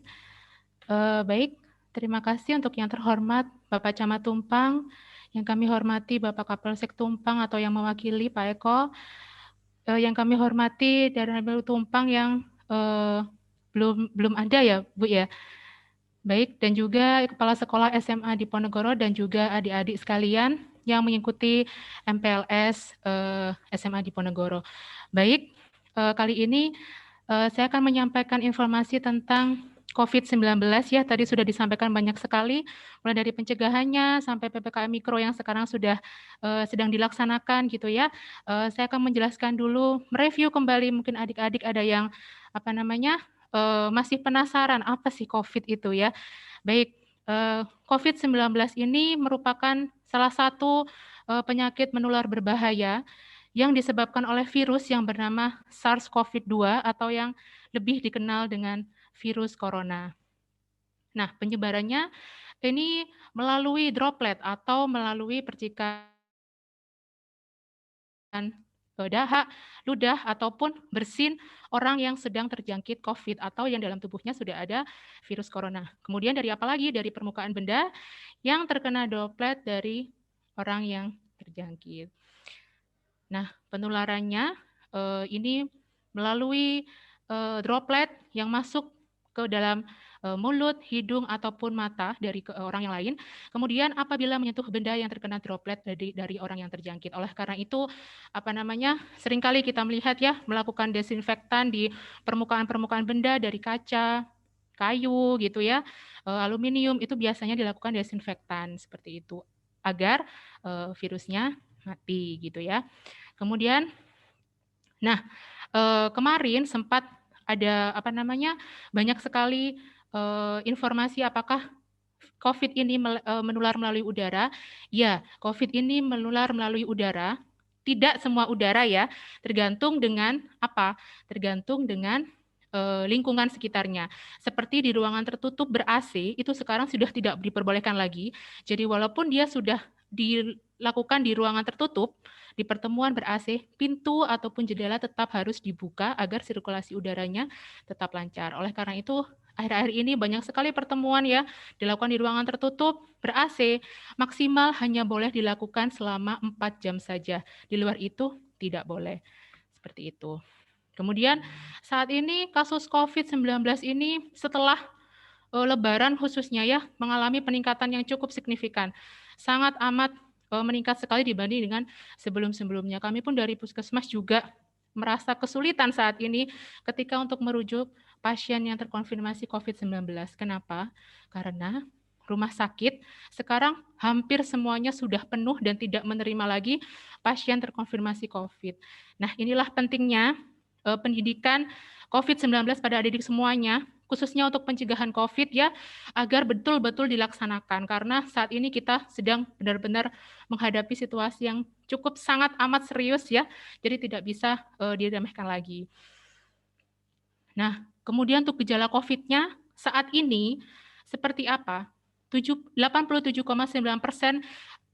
[SPEAKER 6] Baik, terima kasih untuk yang terhormat Bapak Camat Tumpang, yang kami hormati Bapak Kapolsek Tumpang atau yang mewakili Pak Eko, yang kami hormati dari Tumpang yang belum ada ya, Bu ya. Baik, dan juga Kepala Sekolah SMA di Ponegoro dan juga adik-adik sekalian yang mengikuti MPLS SMA di Ponegoro. Baik, kali ini saya akan menyampaikan informasi tentang COVID-19 ya, tadi sudah disampaikan banyak sekali, mulai dari pencegahannya sampai PPKM Mikro yang sekarang sudah sedang dilaksanakan gitu ya. Saya akan menjelaskan dulu, mereview kembali mungkin adik-adik ada yang masih penasaran apa sih COVID itu ya. Baik, COVID-19 ini merupakan salah satu penyakit menular berbahaya yang disebabkan oleh virus yang bernama SARS-CoV-2 atau yang lebih dikenal dengan virus corona. Nah, penyebarannya ini melalui droplet atau melalui percikan dahak, ludah, ataupun bersin orang yang sedang terjangkit COVID atau yang dalam tubuhnya sudah ada virus corona. Kemudian dari apa lagi? Dari permukaan benda yang terkena droplet dari orang yang terjangkit. Nah, penularannya ini melalui droplet yang masuk ke dalam mulut, hidung, ataupun mata dari orang yang lain. Kemudian apabila menyentuh benda yang terkena droplet dari orang yang terjangkit. Oleh karena itu, seringkali kita melihat ya, melakukan desinfektan di permukaan-permukaan benda dari kaca, kayu gitu ya, aluminium, itu biasanya dilakukan desinfektan seperti itu, agar virusnya mati gitu ya. Kemudian, kemarin sempat ada banyak sekali informasi apakah COVID ini menular melalui udara. Ya, COVID ini menular melalui udara. Tidak semua udara ya, tergantung dengan apa? Tergantung dengan lingkungan sekitarnya. Seperti di ruangan tertutup ber-AC, itu sekarang sudah tidak diperbolehkan lagi. Jadi walaupun dia sudah dilakukan di ruangan tertutup, di pertemuan ber-AC, pintu ataupun jendela tetap harus dibuka agar sirkulasi udaranya tetap lancar. Oleh karena itu, akhir-akhir ini banyak sekali pertemuan ya dilakukan di ruangan tertutup ber-AC, maksimal hanya boleh dilakukan selama 4 jam saja. Di luar itu tidak boleh. Seperti itu. Kemudian saat ini kasus COVID-19 ini setelah Lebaran khususnya ya mengalami peningkatan yang cukup signifikan. Sangat amat meningkat sekali dibanding dengan sebelum-sebelumnya. Kami pun dari Puskesmas juga merasa kesulitan saat ini ketika untuk merujuk pasien yang terkonfirmasi COVID-19. Kenapa? Karena rumah sakit sekarang hampir semuanya sudah penuh dan tidak menerima lagi pasien terkonfirmasi COVID. Nah, inilah pentingnya pendidikan COVID-19 pada adik-adik semuanya, khususnya untuk pencegahan COVID ya, agar betul-betul dilaksanakan. Karena saat ini kita sedang benar-benar menghadapi situasi yang cukup sangat amat serius ya, jadi tidak bisa diremehkan lagi. Nah, kemudian untuk gejala COVID-nya saat ini seperti apa? 87,9%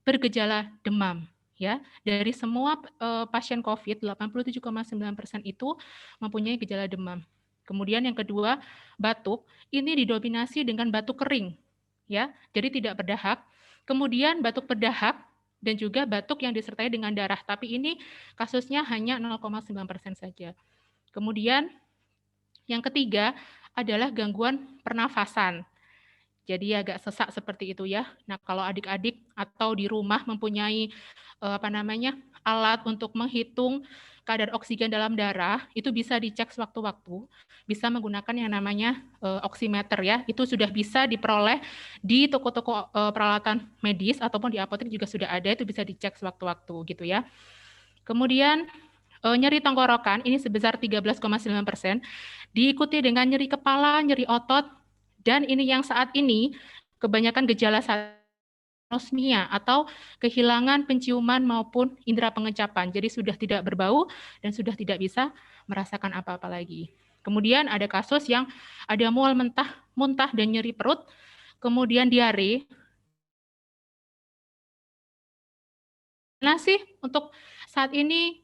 [SPEAKER 6] bergejala demam. Ya, dari semua pasien COVID, 87,9% itu mempunyai gejala demam. Kemudian yang kedua, batuk. Ini didominasi dengan batuk kering, ya, jadi tidak berdahak. Kemudian batuk berdahak dan juga batuk yang disertai dengan darah. Tapi ini kasusnya hanya 0,9% saja. Kemudian yang ketiga adalah gangguan pernafasan. Jadi agak sesak seperti itu ya. Nah, kalau adik-adik atau di rumah mempunyai alat untuk menghitung kadar oksigen dalam darah, itu bisa dicek sewaktu-waktu, bisa menggunakan yang namanya oximeter ya. Itu sudah bisa diperoleh di toko-toko peralatan medis ataupun di apotek juga sudah ada, itu bisa dicek sewaktu-waktu gitu ya. Kemudian nyeri tenggorokan ini sebesar 13,9%, diikuti dengan nyeri kepala, nyeri otot, dan ini yang saat ini kebanyakan gejala anosmia atau kehilangan penciuman maupun indera pengecapan. Jadi sudah tidak berbau dan sudah tidak bisa merasakan apa-apa lagi. Kemudian ada kasus yang ada mual muntah dan nyeri perut, kemudian diare. Nah sih untuk saat ini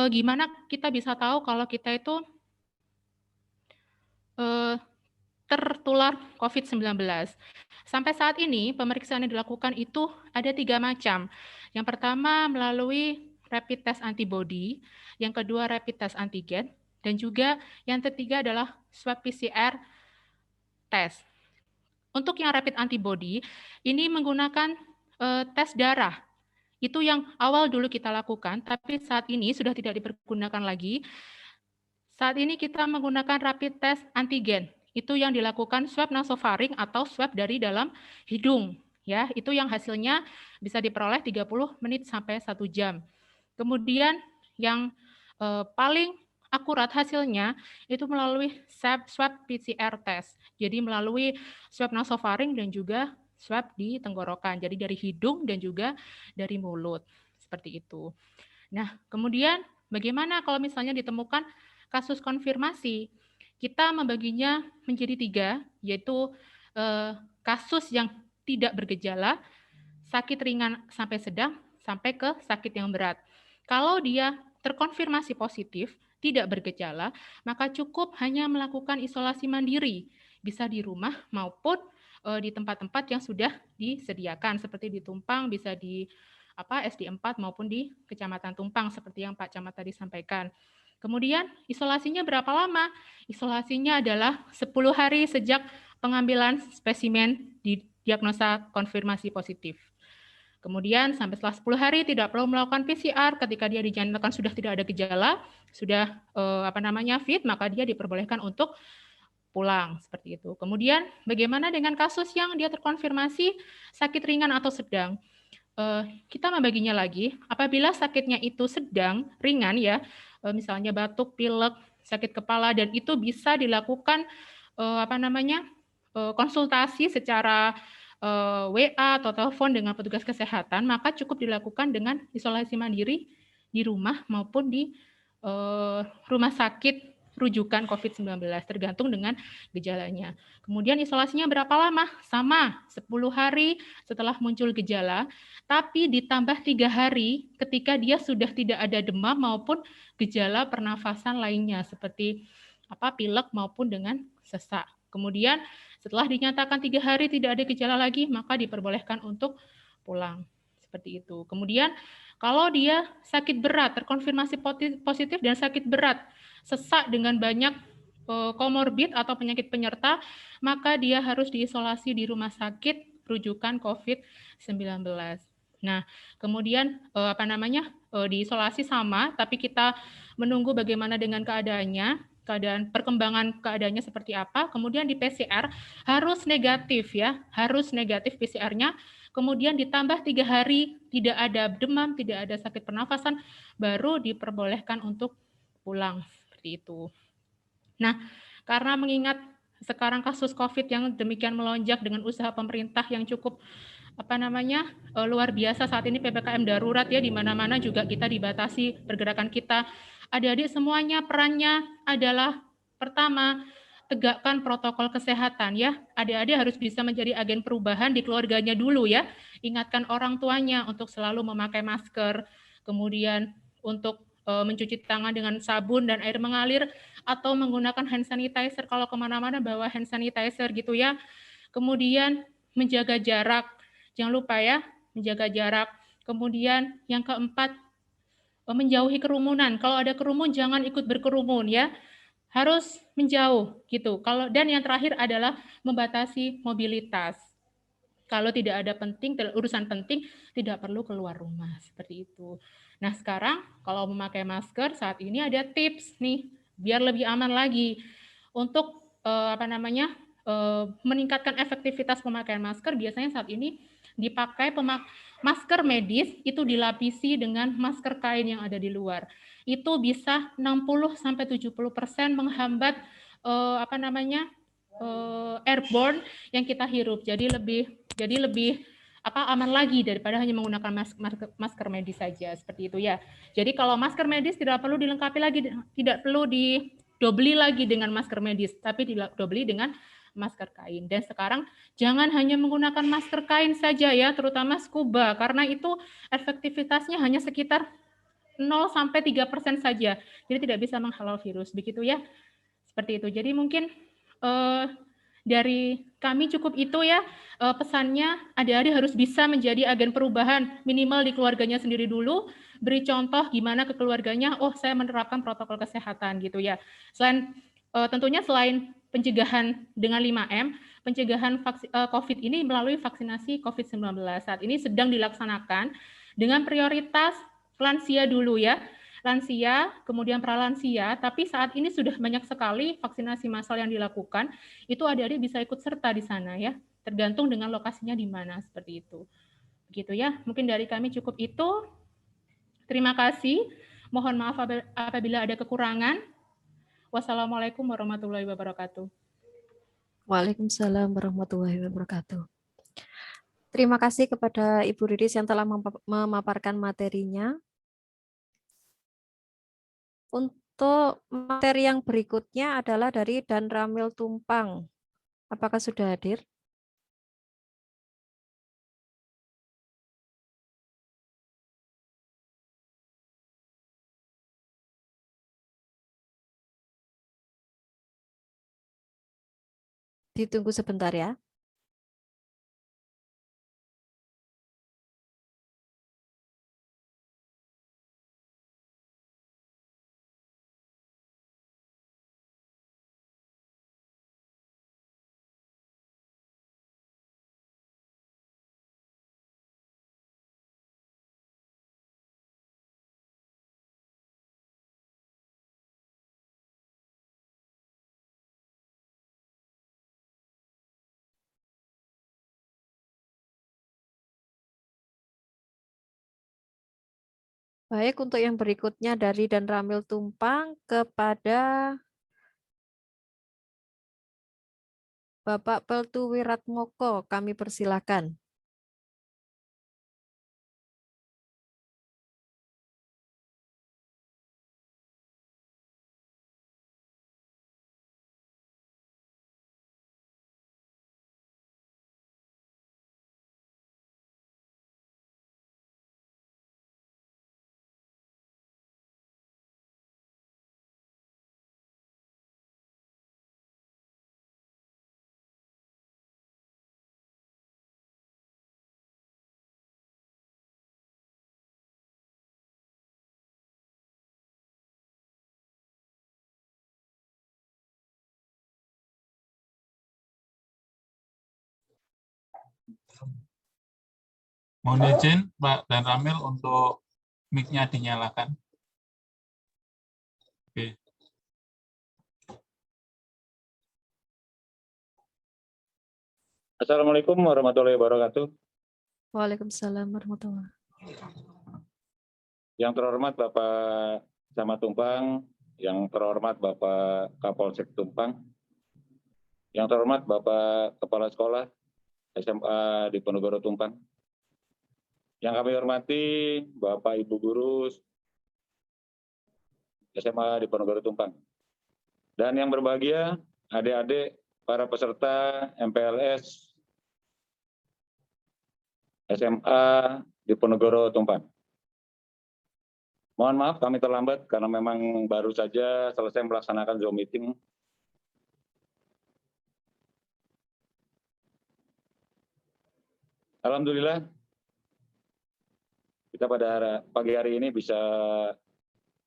[SPEAKER 6] gimana kita bisa tahu kalau kita itu tertular COVID-19. Sampai saat ini pemeriksaan yang dilakukan itu ada 3 macam. Yang pertama melalui rapid test antibody, yang kedua rapid test antigen, dan juga yang ketiga adalah swab PCR test. Untuk yang rapid antibody, ini menggunakan tes darah. Itu yang awal dulu kita lakukan, tapi saat ini sudah tidak dipergunakan lagi. Saat ini kita menggunakan rapid test antigen. Itu yang dilakukan swab nasofaring atau swab dari dalam hidung. Ya, itu yang hasilnya bisa diperoleh 30 menit sampai 1 jam. Kemudian yang paling akurat hasilnya itu melalui swab PCR test. Jadi melalui swab nasofaring dan juga swab di tenggorokan. Jadi dari hidung dan juga dari mulut. Seperti itu. Nah, kemudian bagaimana kalau misalnya ditemukan kasus konfirmasi? Kita membaginya menjadi 3, yaitu kasus yang tidak bergejala, sakit ringan sampai sedang, sampai ke sakit yang berat. Kalau dia terkonfirmasi positif, tidak bergejala, maka cukup hanya melakukan isolasi mandiri, bisa di rumah maupun di tempat-tempat yang sudah disediakan, seperti di Tumpang, bisa di SD4 maupun di Kecamatan Tumpang, seperti yang Pak Camat tadi sampaikan. Kemudian isolasinya berapa lama? Isolasinya adalah 10 hari sejak pengambilan spesimen di diagnosa konfirmasi positif. Kemudian sampai setelah 10 hari tidak perlu melakukan PCR ketika dia dinyatakan sudah tidak ada gejala, sudah fit, maka dia diperbolehkan untuk pulang seperti itu. Kemudian bagaimana dengan kasus yang dia terkonfirmasi sakit ringan atau sedang? Kita membaginya lagi. Apabila sakitnya itu sedang, ringan ya, misalnya batuk, pilek, sakit kepala, dan itu bisa dilakukan konsultasi secara WA atau telepon dengan petugas kesehatan, maka cukup dilakukan dengan isolasi mandiri di rumah maupun di rumah sakit rujukan COVID-19, tergantung dengan gejalanya. Kemudian isolasinya berapa lama? Sama, 10 hari setelah muncul gejala, tapi ditambah 3 hari ketika dia sudah tidak ada demam maupun gejala pernafasan lainnya, seperti pilek maupun dengan sesak. Kemudian setelah dinyatakan 3 hari tidak ada gejala lagi, maka diperbolehkan untuk pulang. Seperti itu. Kemudian kalau dia sakit berat, terkonfirmasi positif dan sakit berat, sesak dengan banyak komorbid atau penyakit penyerta, maka dia harus diisolasi di rumah sakit rujukan COVID-19. Nah, kemudian diisolasi sama, tapi kita menunggu bagaimana dengan perkembangan keadaannya seperti apa. Kemudian di PCR harus negatif ya, harus negatif PCR-nya. Kemudian ditambah 3 hari tidak ada demam, tidak ada sakit pernafasan, baru diperbolehkan untuk pulang seperti itu. Nah, karena mengingat sekarang kasus COVID yang demikian melonjak dengan usaha pemerintah yang cukup luar biasa saat ini, PPKM darurat ya, di mana-mana juga kita dibatasi pergerakan kita. Adik-adik semuanya perannya adalah pertama, tegakkan protokol kesehatan ya. Adik-adik harus bisa menjadi agen perubahan di keluarganya dulu ya. Ingatkan orang tuanya untuk selalu memakai masker, kemudian untuk mencuci tangan dengan sabun dan air mengalir, atau menggunakan hand sanitizer kalau kemana-mana bawa hand sanitizer gitu ya. Kemudian menjaga jarak, jangan lupa ya, menjaga jarak. Kemudian yang keempat, menjauhi kerumunan. Kalau ada kerumun jangan ikut berkerumun ya. Harus menjauh gitu. Dan yang terakhir adalah membatasi mobilitas. Kalau tidak ada urusan penting, tidak perlu keluar rumah seperti itu. Nah, sekarang kalau memakai masker saat ini ada tips nih biar lebih aman lagi untuk meningkatkan efektivitas pemakaian masker. Biasanya saat ini dipakai masker medis itu dilapisi dengan masker kain yang ada di luar. Itu bisa 60-70% menghambat airborne yang kita hirup. Jadi lebih aman lagi daripada hanya menggunakan masker medis saja, seperti itu ya. Jadi kalau masker medis tidak perlu dilengkapi lagi, tidak perlu didobeli lagi dengan masker medis, tapi didobeli dengan masker kain. Dan sekarang jangan hanya menggunakan masker kain saja ya, terutama scuba, karena itu efektivitasnya hanya sekitar 0-3% saja. Jadi tidak bisa menghalau virus, begitu ya. Seperti itu. Jadi mungkin dari kami cukup itu ya, pesannya adik-adik harus bisa menjadi agen perubahan minimal di keluarganya sendiri dulu, beri contoh gimana ke keluarganya, oh saya menerapkan protokol kesehatan gitu ya. Tentunya selain pencegahan dengan 5M, pencegahan COVID ini melalui vaksinasi COVID-19. Saat ini sedang dilaksanakan dengan prioritas lansia dulu ya. Lansia, kemudian pralansia, tapi saat ini sudah banyak sekali vaksinasi massal yang dilakukan, itu adik-adik bisa ikut serta di sana ya, tergantung dengan lokasinya di mana, seperti itu. Begitu ya, mungkin dari kami cukup itu. Terima kasih, mohon maaf apabila ada kekurangan. Wassalamualaikum warahmatullahi wabarakatuh.
[SPEAKER 3] Waalaikumsalam warahmatullahi wabarakatuh. Terima kasih kepada Ibu Riris yang telah memaparkan materinya. Untuk materi yang berikutnya adalah dari Dan Ramil Tumpang. Apakah sudah hadir? Ditunggu sebentar ya. Baik, untuk yang berikutnya dari Dan Ramil Tumpang kepada Bapak Peltu Wiratmoko, kami persilakan.
[SPEAKER 4] Mohon izin Pak Dan Ramil untuk mic-nya dinyalakan. Oke.
[SPEAKER 7] Assalamualaikum warahmatullahi wabarakatuh.
[SPEAKER 3] Waalaikumsalam warahmatullahi wabarakatuh.
[SPEAKER 7] Yang terhormat Bapak Camat Tumpang, yang terhormat Bapak Kapolsek Tumpang, yang terhormat Bapak Kepala Sekolah SMA Diponegoro Tumpang, yang kami hormati Bapak Ibu Guru SMA Diponegoro Tumpang, dan yang berbahagia adik-adik para peserta MPLS SMA Diponegoro Tumpang. Mohon maaf kami terlambat karena memang baru saja selesai melaksanakan Zoom meeting. Alhamdulillah, kita pada pagi hari ini bisa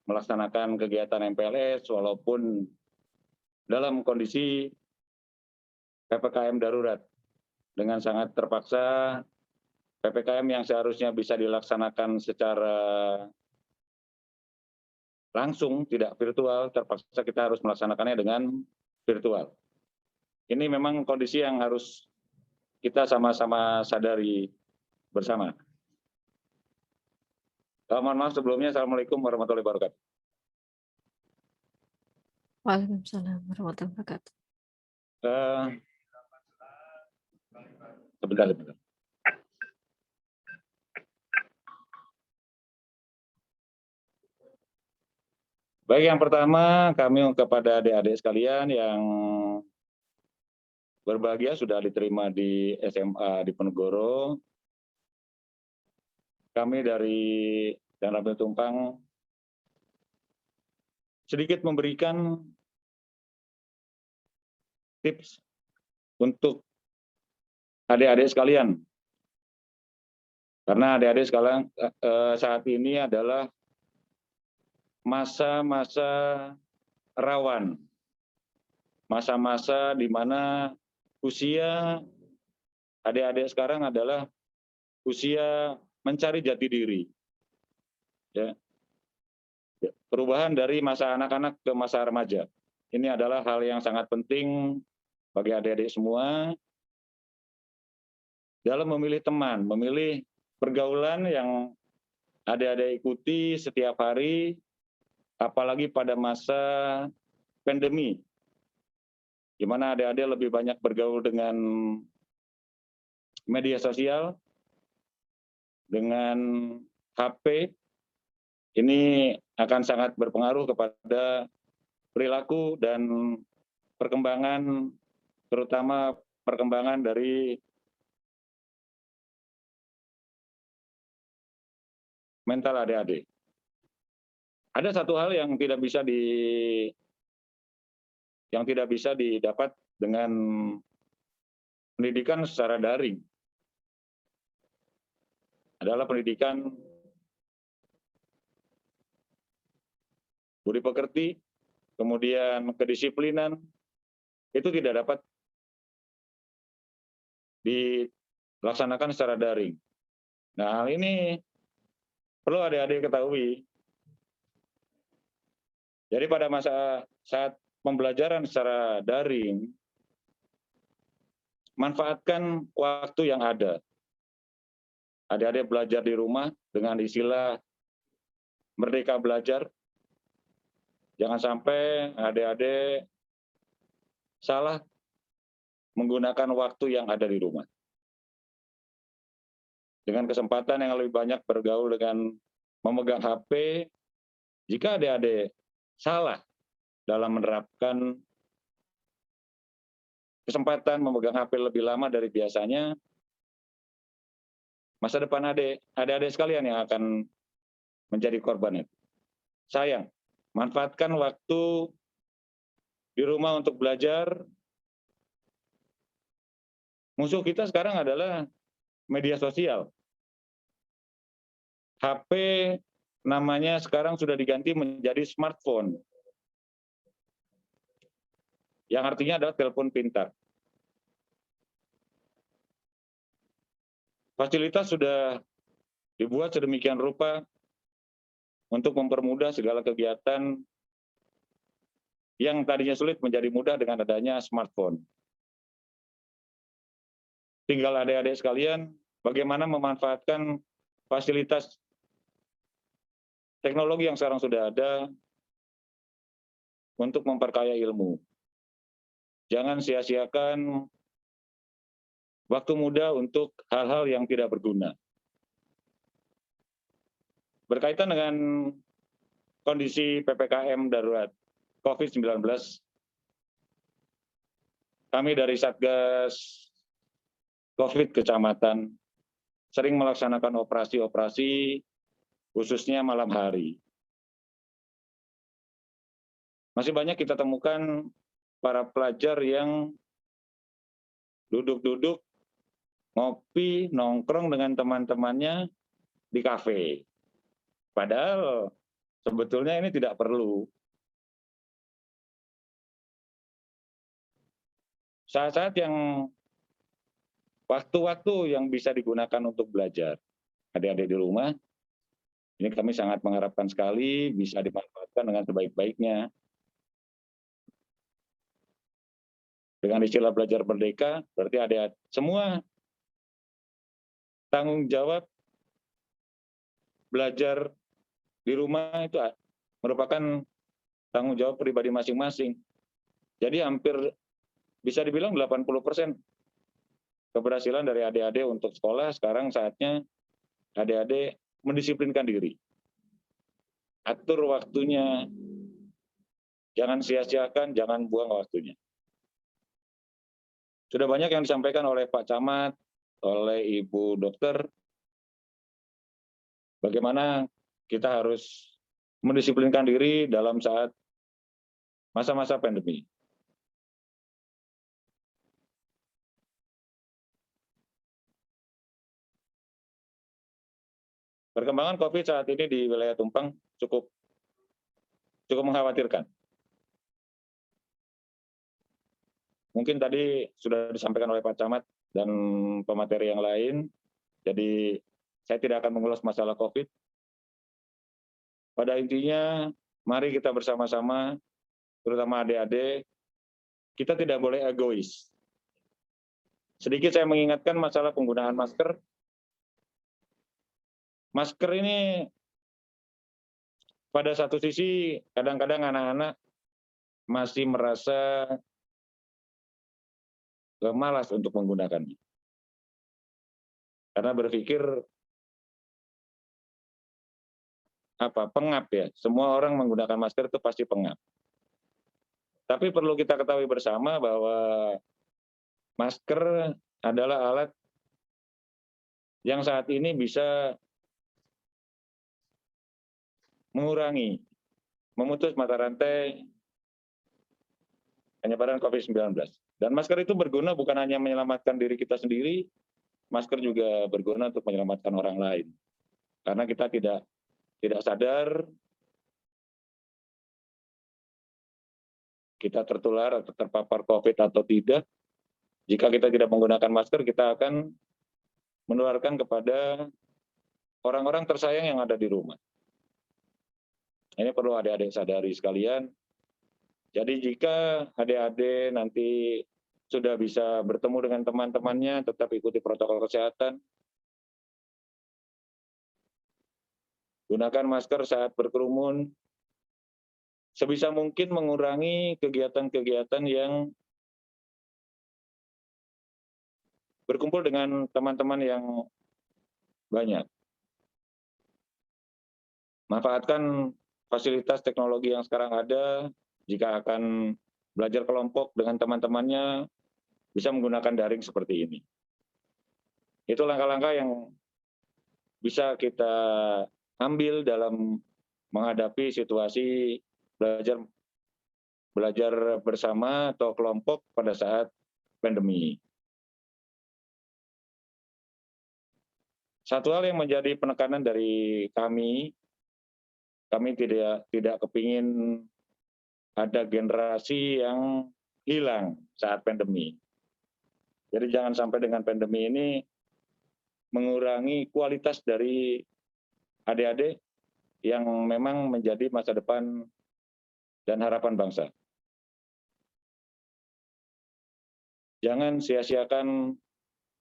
[SPEAKER 7] melaksanakan kegiatan MPLS walaupun dalam kondisi PPKM darurat. Dengan sangat terpaksa, PPKM yang seharusnya bisa dilaksanakan secara langsung, tidak virtual, terpaksa kita harus melaksanakannya dengan virtual. Ini memang kondisi yang harus kita sama-sama sadari bersama. Mohon maaf sebelumnya, Assalamualaikum warahmatullahi wabarakatuh.
[SPEAKER 3] Waalaikumsalam warahmatullahi wabarakatuh.
[SPEAKER 7] Sebentar. Baik, yang pertama kami kepada adik-adik sekalian yang berbahagia sudah diterima di SMA di Ponegoro. Kami dari Dan Ramil Tumpang sedikit memberikan tips untuk adik-adik sekalian. Karena adik-adik sekalian saat ini adalah masa-masa rawan. Masa-masa di mana usia adik-adik sekarang adalah usia mencari jati diri. Ya. Perubahan dari masa anak-anak ke masa remaja. Ini adalah hal yang sangat penting bagi adik-adik semua dalam memilih teman, memilih pergaulan yang adik-adik ikuti setiap hari, apalagi pada masa pandemi, di mana adik-adik lebih banyak bergaul dengan media sosial, dengan HP, ini akan sangat berpengaruh kepada perilaku dan perkembangan, terutama perkembangan dari mental adik-adik. Ada satu hal yang tidak bisa didapat dengan pendidikan secara daring. Adalah pendidikan budi pekerti, kemudian kedisiplinan, itu tidak dapat dilaksanakan secara daring. Nah, hal ini perlu adik-adik ketahui. Jadi pada saat pembelajaran secara daring, manfaatkan waktu yang ada. Adik-adik belajar di rumah dengan istilah merdeka belajar. Jangan sampai adik-adik salah menggunakan waktu yang ada di rumah. Dengan kesempatan yang lebih banyak bergaul dengan memegang HP, jika adik-adik salah dalam menerapkan kesempatan memegang HP lebih lama dari biasanya, masa depan adik-adik sekalian yang akan menjadi korban itu. Sayang, manfaatkan waktu di rumah untuk belajar. Musuh kita sekarang adalah media sosial. HP namanya sekarang sudah diganti menjadi smartphone, yang artinya adalah telepon pintar. Fasilitas sudah dibuat sedemikian rupa untuk mempermudah segala kegiatan yang tadinya sulit menjadi mudah dengan adanya smartphone. Tinggal adik-adik sekalian, bagaimana memanfaatkan fasilitas teknologi yang sekarang sudah ada untuk memperkaya ilmu. Jangan sia-siakan waktu muda untuk hal-hal yang tidak berguna. Berkaitan dengan kondisi PPKM darurat COVID-19, kami dari Satgas COVID Kecamatan sering melaksanakan operasi-operasi khususnya malam hari. Masih banyak kita temukan para pelajar yang duduk-duduk, ngopi, nongkrong dengan teman-temannya di kafe. Padahal sebetulnya ini tidak perlu. Saat-saat yang waktu-waktu yang bisa digunakan untuk belajar. Adik-adik di rumah, ini kami sangat mengharapkan sekali bisa dimanfaatkan dengan sebaik-baiknya. Dengan istilah belajar merdeka, berarti adik-adik semua tanggung jawab belajar di rumah itu merupakan tanggung jawab pribadi masing-masing. Jadi hampir bisa dibilang 80% keberhasilan dari adik-adik untuk sekolah. Sekarang saatnya adik-adik mendisiplinkan diri. Atur waktunya, jangan sia-siakan, jangan buang waktunya. Sudah banyak yang disampaikan oleh Pak Camat, oleh Ibu Dokter, bagaimana kita harus mendisiplinkan diri dalam saat masa-masa pandemi. Perkembangan COVID saat ini di wilayah Tumpang cukup mengkhawatirkan. Mungkin tadi sudah disampaikan oleh Pak Camat dan pemateri yang lain, jadi saya tidak akan mengulas masalah COVID. Pada intinya, mari kita bersama-sama, terutama adik-adik, kita tidak boleh egois. Sedikit saya mengingatkan masalah penggunaan masker. Masker ini pada satu sisi kadang-kadang anak-anak masih merasa malas untuk menggunakannya. Karena berpikir pengap ya. Semua orang menggunakan masker itu pasti pengap. Tapi perlu kita ketahui bersama bahwa masker adalah alat yang saat ini bisa mengurangi, memutus mata rantai penyebaran COVID-19. Dan masker itu berguna bukan hanya menyelamatkan diri kita sendiri, masker juga berguna untuk menyelamatkan orang lain. Karena kita tidak sadar kita tertular atau terpapar COVID atau tidak. Jika kita tidak menggunakan masker, kita akan menularkan kepada orang-orang tersayang yang ada di rumah. Ini perlu adik-adik sadari sekalian. Jadi jika adik-adik nanti sudah bisa bertemu dengan teman-temannya, tetap ikuti protokol kesehatan. Gunakan masker saat berkerumun. Sebisa mungkin mengurangi kegiatan-kegiatan yang berkumpul dengan teman-teman yang banyak. Manfaatkan fasilitas teknologi yang sekarang ada. Jika akan belajar kelompok dengan teman-temannya, bisa menggunakan daring seperti ini. Itu langkah-langkah yang bisa kita ambil dalam menghadapi situasi belajar bersama atau kelompok pada saat pandemi. Satu hal yang menjadi penekanan dari kami tidak kepingin ada generasi yang hilang saat pandemi. Jadi jangan sampai dengan pandemi ini mengurangi kualitas dari adik-adik yang memang menjadi masa depan dan harapan bangsa. Jangan sia-siakan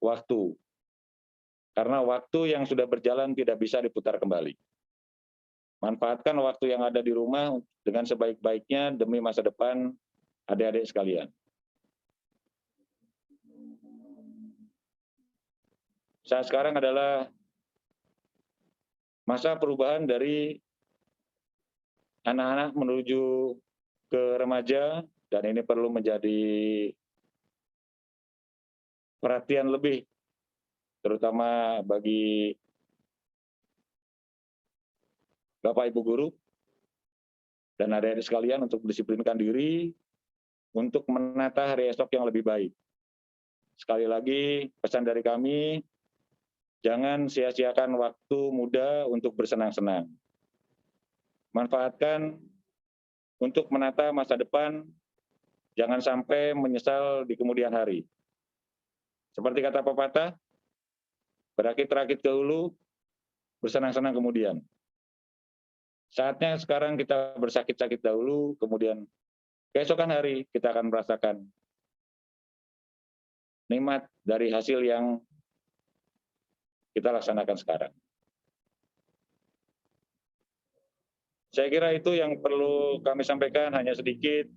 [SPEAKER 7] waktu, karena waktu yang sudah berjalan tidak bisa diputar kembali. Manfaatkan waktu yang ada di rumah dengan sebaik-baiknya demi masa depan adik-adik sekalian. Saat sekarang adalah masa perubahan dari anak-anak menuju ke remaja, dan ini perlu menjadi perhatian lebih, terutama bagi Bapak Ibu Guru dan adik-adik sekalian untuk mendisiplinkan diri untuk menata hari esok yang lebih baik. Sekali lagi pesan dari kami, jangan sia-siakan waktu muda untuk bersenang-senang. Manfaatkan untuk menata masa depan, jangan sampai menyesal di kemudian hari. Seperti kata pepatah, berakit-rakit ke hulu, bersenang-senang kemudian. Saatnya sekarang kita bersakit-sakit dahulu, kemudian keesokan hari kita akan merasakan nikmat dari hasil yang kita laksanakan sekarang. Saya kira itu yang perlu kami sampaikan, hanya sedikit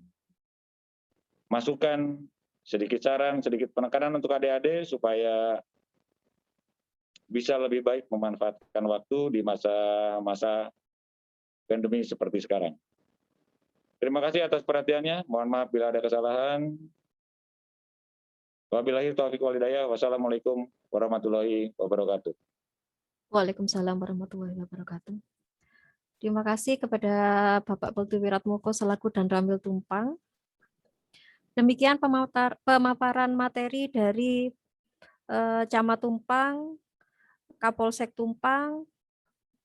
[SPEAKER 7] masukan, sedikit saran, sedikit penekanan untuk adik-adik supaya bisa lebih baik memanfaatkan waktu di masa-masa pandemi seperti sekarang. Terima kasih atas perhatiannya. Mohon maaf bila ada kesalahan. Wabillahi taufiq wal hidayah. Wassalamualaikum warahmatullahi wabarakatuh.
[SPEAKER 3] Waalaikumsalam warahmatullahi wabarakatuh. Terima kasih kepada Bapak Putu Wiratmoko selaku dan Ramil Tumpang. Demikian pemaparan materi dari Camat Tumpang, Kapolsek Tumpang,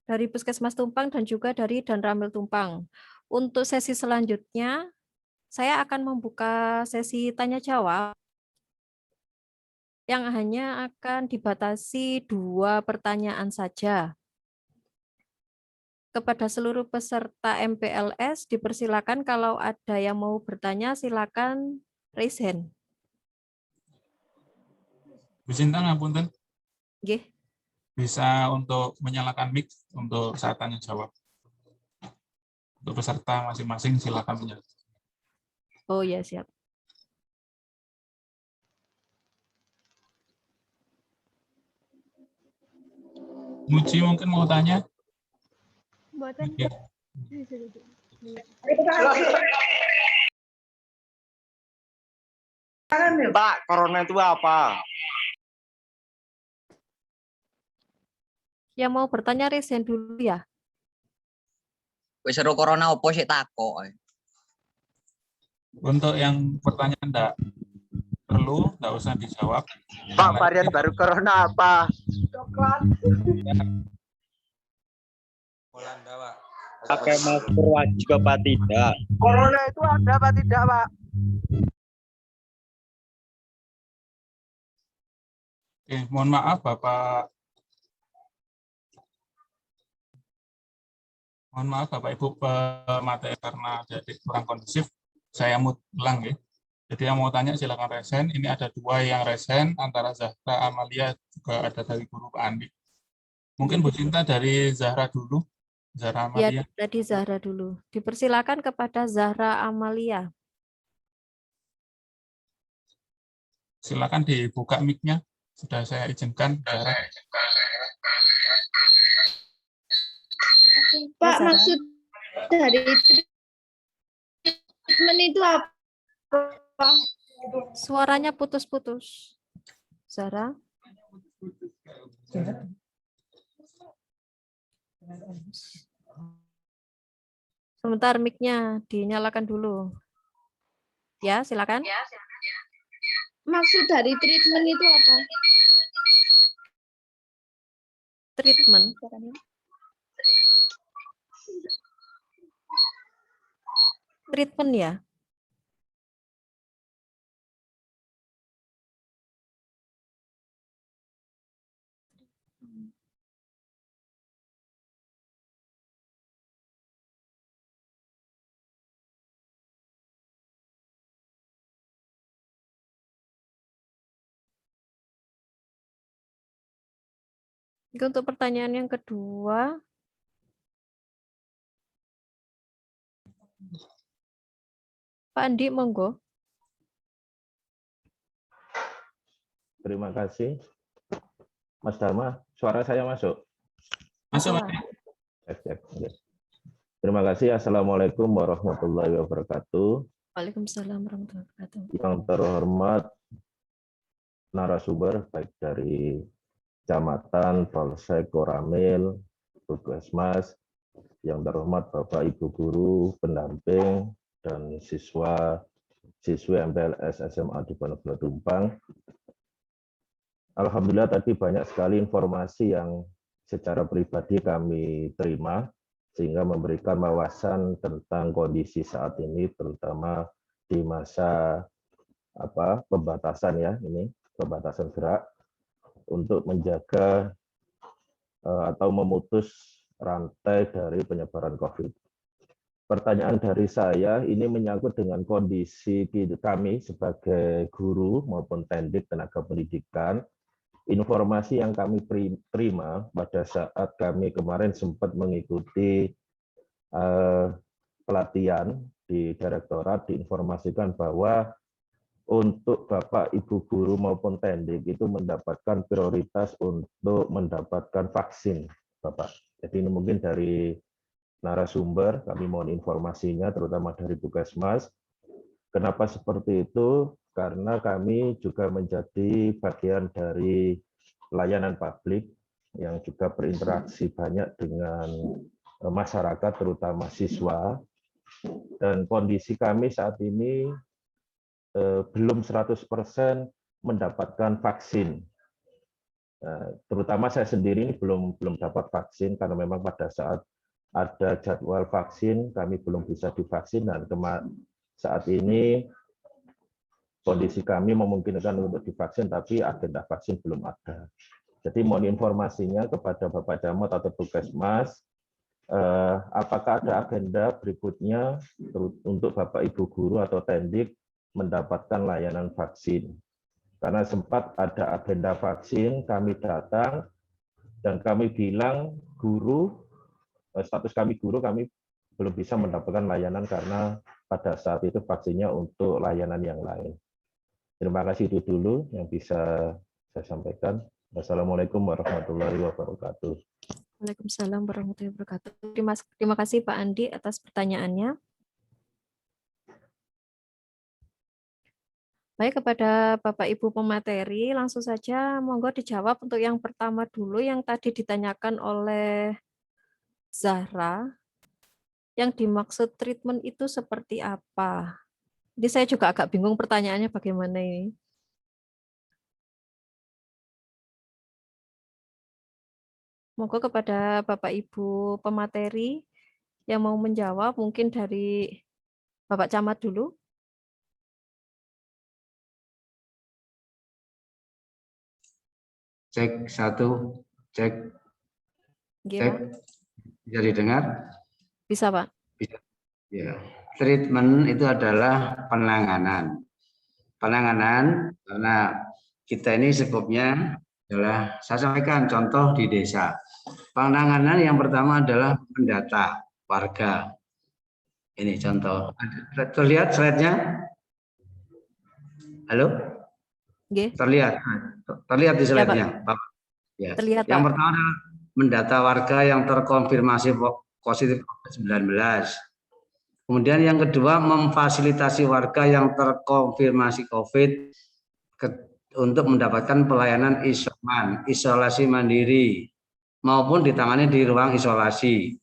[SPEAKER 3] dari Puskesmas Tumpang, dan juga dari Dan Ramil Tumpang. Untuk sesi selanjutnya, saya akan membuka sesi tanya jawab yang hanya akan dibatasi 2 pertanyaan saja. Kepada seluruh peserta MPLS, dipersilakan kalau ada yang mau bertanya, silakan raise hand.
[SPEAKER 4] Bu Sinta, ngapunten,
[SPEAKER 3] Nggih.
[SPEAKER 4] bisa untuk menyalakan mic untuk saat tanya jawab. Untuk peserta masing-masing silakan menyalakan.
[SPEAKER 3] Oh ya, siap.
[SPEAKER 4] Muci mungkin mau tanya?
[SPEAKER 8] Buatan.
[SPEAKER 4] Oke.
[SPEAKER 9] Pak, corona itu apa?
[SPEAKER 3] Yang mau bertanya raise hand dulu ya.
[SPEAKER 9] Wis seru corona opo sih takok.
[SPEAKER 4] Untuk yang pertanyaan enggak usah dijawab.
[SPEAKER 9] Pak, varian baru corona apa? Pakai masker wajib apa tidak? Corona itu ada apa tidak, Pak?
[SPEAKER 4] Oke, mohon maaf Bapak. Mohon maaf Bapak Ibu pemateri karena jadi kurang kondusif. Saya ulang ya. Jadi yang mau tanya silakan resen. Ini ada 2 yang resen antara Zahra Amalia, juga ada dari Guru Pak Andi. Mungkin Bu Cinta dari Zahra dulu. Zahra Amalia.
[SPEAKER 3] Ya, tadi Zahra dulu. Dipersilakan kepada Zahra Amalia.
[SPEAKER 4] Silakan dibuka mic-nya. Sudah saya izinkan. Zahra.
[SPEAKER 8] Pak, maksud dari treatment itu apa?
[SPEAKER 3] Suaranya putus-putus. Zahra. Sebentar mic-nya dinyalakan dulu. Ya, silakan.
[SPEAKER 8] Maksud dari treatment itu apa?
[SPEAKER 3] Treatment. Treatment ya. Untuk pertanyaan yang kedua, Pak Andi, monggo.
[SPEAKER 10] Terima kasih. Mas Dharma, suara saya masuk?
[SPEAKER 4] Masuk.
[SPEAKER 10] Cek. Terima kasih. Assalamualaikum warahmatullahi wabarakatuh.
[SPEAKER 3] Waalaikumsalam warahmatullahi wabarakatuh.
[SPEAKER 10] Yang terhormat narasumber, baik dari Kecamatan, Polsek, Koramil, Puskesmas, yang terhormat Bapak Ibu Guru, pendamping, dan siswi MPLS SMA di Pondok Tumpang. Alhamdulillah tadi banyak sekali informasi yang secara pribadi kami terima, sehingga memberikan wawasan tentang kondisi saat ini, terutama di masa pembatasan ya, ini pembatasan gerak, untuk menjaga atau memutus rantai dari penyebaran COVID. Pertanyaan dari saya ini menyangkut dengan kondisi kami sebagai guru maupun tendik tenaga pendidikan informasi yang kami terima pada saat kami kemarin sempat mengikuti pelatihan di Direktorat, diinformasikan bahwa untuk Bapak, Ibu guru maupun tendik itu mendapatkan prioritas untuk mendapatkan vaksin, Bapak. Jadi ini mungkin dari narasumber, kami mohon informasinya, terutama dari Puskesmas. Kenapa seperti itu? Karena kami juga menjadi bagian dari layanan publik yang juga berinteraksi banyak dengan masyarakat, terutama siswa. Dan kondisi kami saat ini belum 100% mendapatkan vaksin. Terutama saya sendiri ini belum dapat vaksin karena memang pada saat ada jadwal vaksin kami belum bisa divaksin, dan saat ini kondisi kami memungkinkan untuk divaksin tapi agenda vaksin belum ada. Jadi mohon informasinya kepada Bapak Camat atau Puskesmas, apakah ada agenda berikutnya untuk Bapak Ibu guru atau tendik mendapatkan layanan vaksin. Karena sempat ada agenda vaksin, kami datang dan kami bilang guru, status kami guru, kami belum bisa mendapatkan layanan karena pada saat itu vaksinnya untuk layanan yang lain. Terima kasih, itu dulu yang bisa saya sampaikan. Wassalamualaikum warahmatullahi wabarakatuh.
[SPEAKER 3] Waalaikumsalam warahmatullahi wabarakatuh. Terima kasih Pak Andi atas pertanyaannya. Baik, kepada Bapak Ibu pemateri, langsung saja monggo dijawab untuk yang pertama dulu yang tadi ditanyakan oleh Zahra. Yang dimaksud treatment itu seperti apa? Jadi saya juga agak bingung pertanyaannya bagaimana ini. Monggo kepada Bapak Ibu pemateri yang mau menjawab, mungkin dari Bapak Camat dulu.
[SPEAKER 2] Cek 1, cek. Cek. Bisa didengar?
[SPEAKER 3] Bisa, Pak.
[SPEAKER 2] Bisa. Ya. Treatment itu adalah penanganan. Penanganan karena kita ini skopnya adalah, saya sampaikan contoh di desa. Penanganan yang pertama adalah mendata warga. Ini contoh. Terlihat slide-nya? Halo? Terlihat di slide-nya, Pak. Ya.
[SPEAKER 3] Terlihat,
[SPEAKER 2] yang
[SPEAKER 3] Pak.
[SPEAKER 2] pertama adalah mendata warga yang terkonfirmasi positif COVID-19. Kemudian yang kedua, memfasilitasi warga yang terkonfirmasi COVID untuk mendapatkan pelayanan isoman, isolasi mandiri, maupun ditangani di ruang isolasi.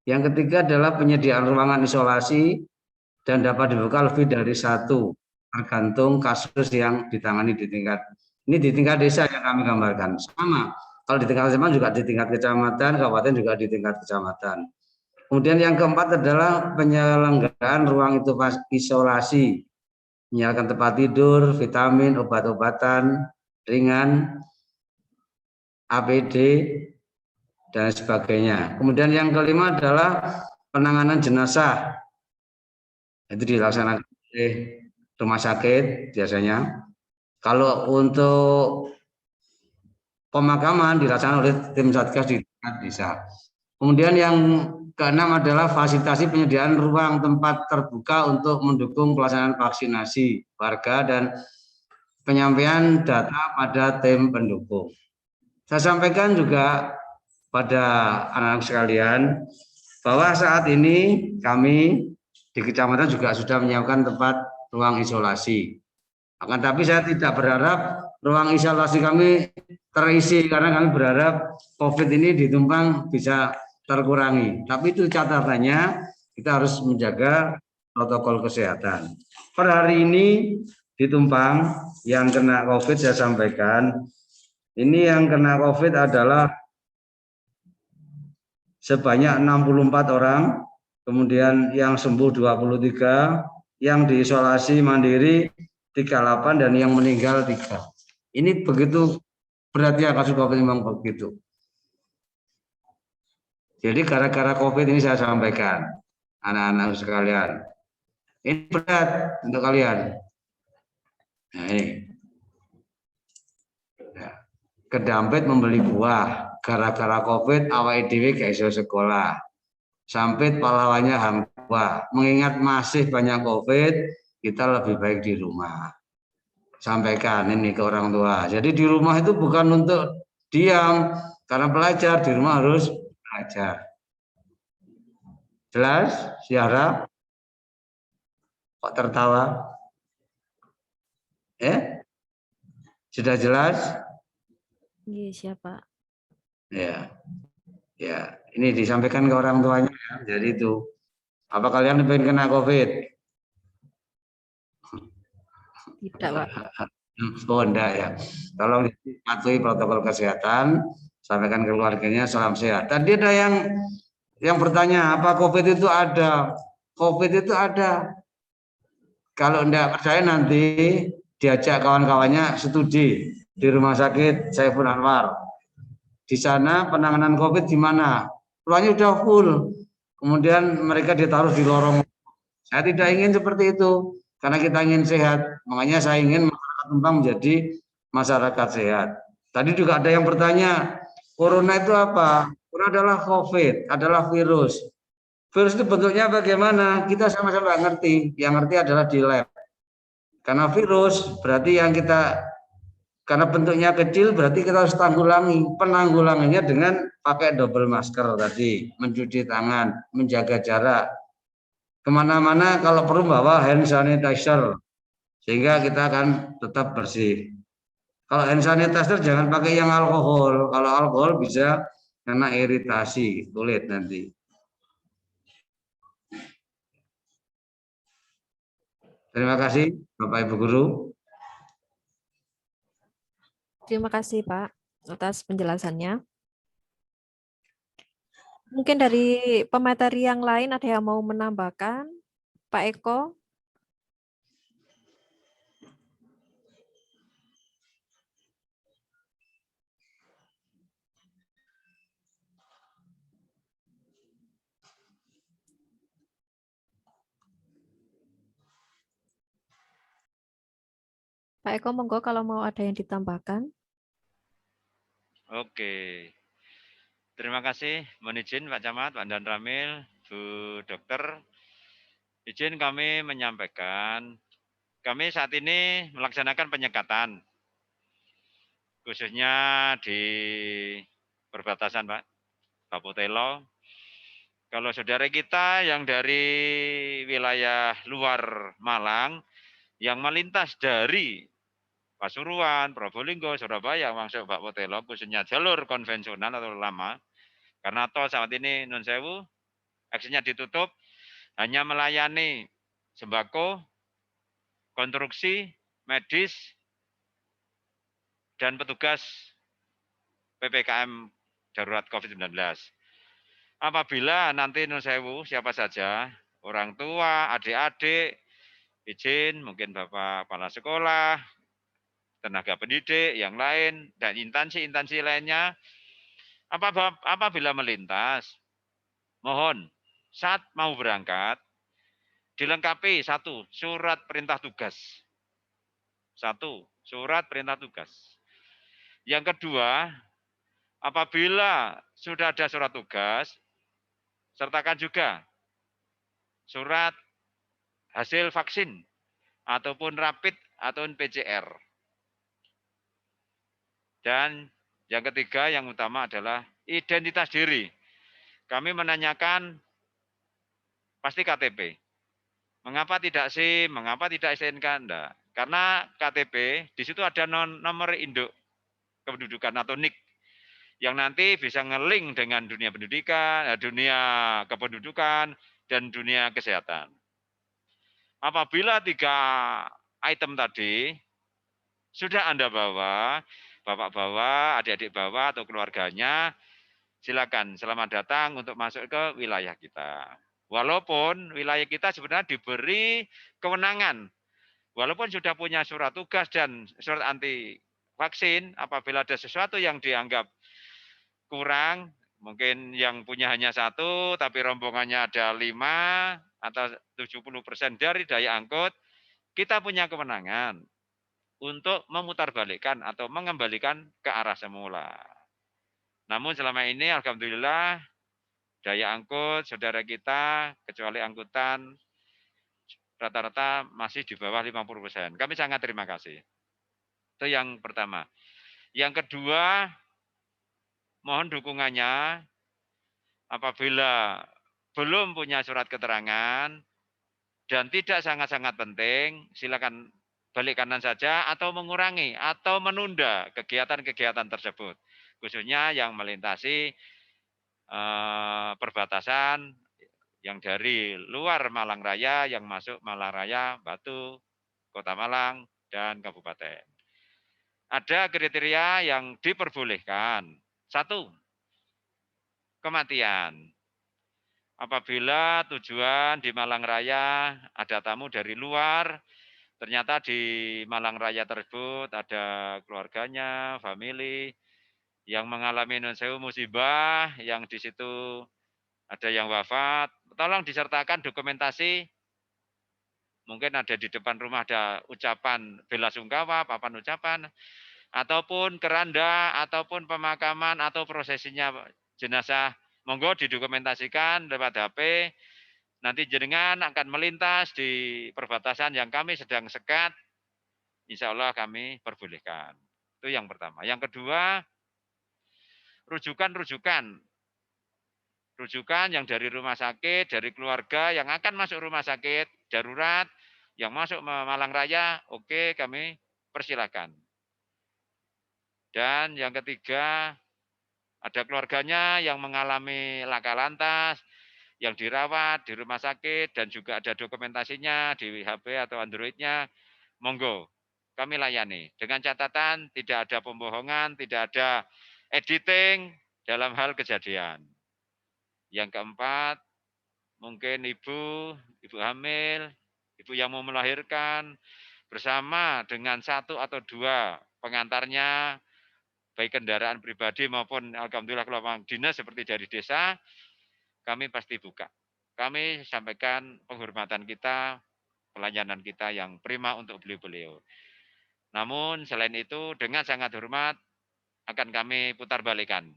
[SPEAKER 2] Yang ketiga adalah penyediaan ruangan isolasi dan dapat dibuka lebih dari 1, tergantung kasus yang ditangani di tingkat. Ini di tingkat desa yang kami gambarkan. Sama, kalau di tingkat kecamatan juga di tingkat kecamatan, kabupaten juga di tingkat kecamatan. Kemudian yang keempat adalah penyelenggaraan ruang isolasi, menyediakan tempat tidur, vitamin, obat-obatan ringan, APD, dan sebagainya. Kemudian yang kelima adalah penanganan jenazah. Itu dilaksanakan oleh rumah sakit biasanya. Kalau untuk pemakaman dilaksanakan oleh tim Satgas di tingkat desa. Kemudian yang keenam adalah fasilitasi penyediaan ruang tempat terbuka untuk mendukung pelaksanaan vaksinasi warga dan penyampaian data pada tim pendukung. Saya sampaikan juga pada anak-anak sekalian bahwa saat ini kami di kecamatan juga sudah menyiapkan tempat ruang isolasi. Akan tapi saya tidak berharap ruang isolasi kami terisi karena kami berharap COVID ini di Tumpang bisa terkurangi. Tapi itu catatannya kita harus menjaga protokol kesehatan. Per hari ini di Tumpang yang kena COVID saya sampaikan, ini yang kena COVID adalah sebanyak 64 orang, kemudian yang sembuh 23, yang diisolasi mandiri 38, dan yang meninggal 3. Ini begitu beratnya kasus COVID memang begitu. Jadi gara-gara COVID ini saya sampaikan, anak-anak sekalian, ini berat untuk kalian. Nah ini. Ya. kedampet membeli buah. Gara-gara COVID awake dhewe gak iso sekolah. Sampit pahlawannya hampa. Mengingat masih banyak COVID, kita lebih baik di rumah. Sampaikan ini ke orang tua. Jadi di rumah itu bukan untuk diam, karena pelajar di rumah harus belajar. Jelas, Syahra? Kok tertawa? Sudah jelas?
[SPEAKER 3] Iya, siapa?
[SPEAKER 2] Ya, ya. Ini disampaikan ke orang tuanya. Ya. Jadi itu. Apa kalian pengen kena COVID?
[SPEAKER 3] Tidak, Pak.
[SPEAKER 2] Oh, enggak ya. Tolong dipatuhi protokol kesehatan, sampaikan ke keluarganya salam sehat. Tadi ada yang bertanya, apa COVID itu ada? COVID itu ada. Kalau enggak percaya nanti diajak kawan-kawannya studi di Rumah Sakit Saiful Anwar. Di sana penanganan COVID gimana? Ruangnya udah full. Kemudian mereka ditaruh di lorong. Saya tidak ingin seperti itu. Karena kita ingin sehat, makanya saya ingin masyarakat Tumpang menjadi masyarakat sehat. Tadi juga ada yang bertanya, corona itu apa? Corona adalah COVID, adalah virus. Virus itu bentuknya bagaimana? Kita sama-sama ngerti. Yang ngerti adalah di lab. Karena virus berarti karena bentuknya kecil berarti kita harus tanggulangi. Penanggulangannya dengan pakai double masker tadi, mencuci tangan, menjaga jarak. Kemana-mana kalau perlu bawa hand sanitizer sehingga kita akan tetap bersih. Kalau hand sanitizer jangan pakai yang alkohol. Kalau alkohol bisa kena iritasi kulit nanti. Terima kasih Bapak Ibu Guru.
[SPEAKER 3] Terima kasih, Pak, atas penjelasannya. Mungkin dari pemateri yang lain ada yang mau menambahkan? Pak Eko? Pak Eko, monggo kalau mau ada yang ditambahkan.
[SPEAKER 5] Oke. Terima kasih. Mohon izin Pak Camat, Pak Dan Ramil, Bu Dokter. Izin kami menyampaikan, kami saat ini melaksanakan penyekatan, khususnya di perbatasan Pak, Bapotelo. Kalau saudara kita yang dari wilayah luar Malang, yang melintas dari Pasuruan, Probolinggo, Surabaya, masuk Bapotelo, khususnya jalur konvensional atau lama, karena tol saat ini Nun Sewu, aksinya ditutup, hanya melayani sembako, konstruksi, medis, dan petugas PPKM darurat COVID-19. Apabila nanti Nun Sewu, siapa saja, orang tua, adik-adik, izin, mungkin Bapak Kepala Sekolah, tenaga pendidik, yang lain, dan instansi-instansi lainnya, apabila melintas, mohon saat mau berangkat, dilengkapi satu, surat perintah tugas. Satu, surat perintah tugas. Yang kedua, apabila sudah ada surat tugas, sertakan juga surat hasil vaksin ataupun rapid ataupun PCR. Dan yang ketiga, yang utama adalah identitas diri. Kami menanyakan pasti KTP. Mengapa tidak SIM? Mengapa tidak STNK? Enggak. Karena KTP di situ ada nomor induk kependudukan atau NIK yang nanti bisa nge-link dengan dunia pendidikan, dunia kependudukan, dan dunia kesehatan. Apabila 3 item tadi sudah Anda bawa, Bapak bawa, adik-adik bawa, atau keluarganya, silakan selamat datang untuk masuk ke wilayah kita. Walaupun wilayah kita sebenarnya diberi kewenangan, walaupun sudah punya surat tugas dan surat anti vaksin, apabila ada sesuatu yang dianggap kurang, mungkin yang punya hanya 1, tapi rombongannya ada 5 atau 70% dari daya angkut, kita punya kewenangan untuk memutarbalikkan atau mengembalikan ke arah semula. Namun selama ini alhamdulillah daya angkut saudara kita, kecuali angkutan, rata-rata masih di bawah 50%. Kami sangat terima kasih. Itu yang pertama. Yang kedua, mohon dukungannya apabila belum punya surat keterangan dan tidak sangat-sangat penting, silakan balik kanan saja atau mengurangi atau menunda kegiatan-kegiatan tersebut. Khususnya yang melintasi perbatasan yang dari luar Malang Raya yang masuk Malang Raya, Batu, Kota Malang, dan Kabupaten. Ada kriteria yang diperbolehkan. 1, kematian. Apabila tujuan di Malang Raya ada tamu dari luar, ternyata di Malang Raya tersebut ada keluarganya, famili, yang mengalami musibah, yang di situ ada yang wafat, tolong disertakan dokumentasi. Mungkin ada di depan rumah ada ucapan bela sungkawa, papan ucapan, ataupun keranda, ataupun pemakaman, atau prosesinya jenazah. Monggo didokumentasikan lewat HP. Nanti jenengan akan melintas di perbatasan yang kami sedang sekat. Insya Allah kami perbolehkan. Itu yang pertama. Yang kedua, rujukan-rujukan. Rujukan yang dari rumah sakit, dari keluarga yang akan masuk rumah sakit darurat, yang masuk Malang Raya, oke, kami persilakan. Dan yang ketiga, ada keluarganya yang mengalami laka lantas, yang dirawat di rumah sakit, dan juga ada dokumentasinya di HP atau Android-nya, monggo, kami layani. Dengan catatan tidak ada pembohongan, tidak ada editing dalam hal kejadian. Yang keempat, mungkin ibu hamil, ibu yang mau melahirkan, bersama dengan 1 atau 2 pengantarnya, baik kendaraan pribadi maupun alhamdulillah kalau memang dinas seperti dari desa, kami pasti buka. Kami sampaikan penghormatan kita, pelayanan kita yang prima untuk beliau-beliau. Namun selain itu dengan sangat hormat akan kami putar balikan.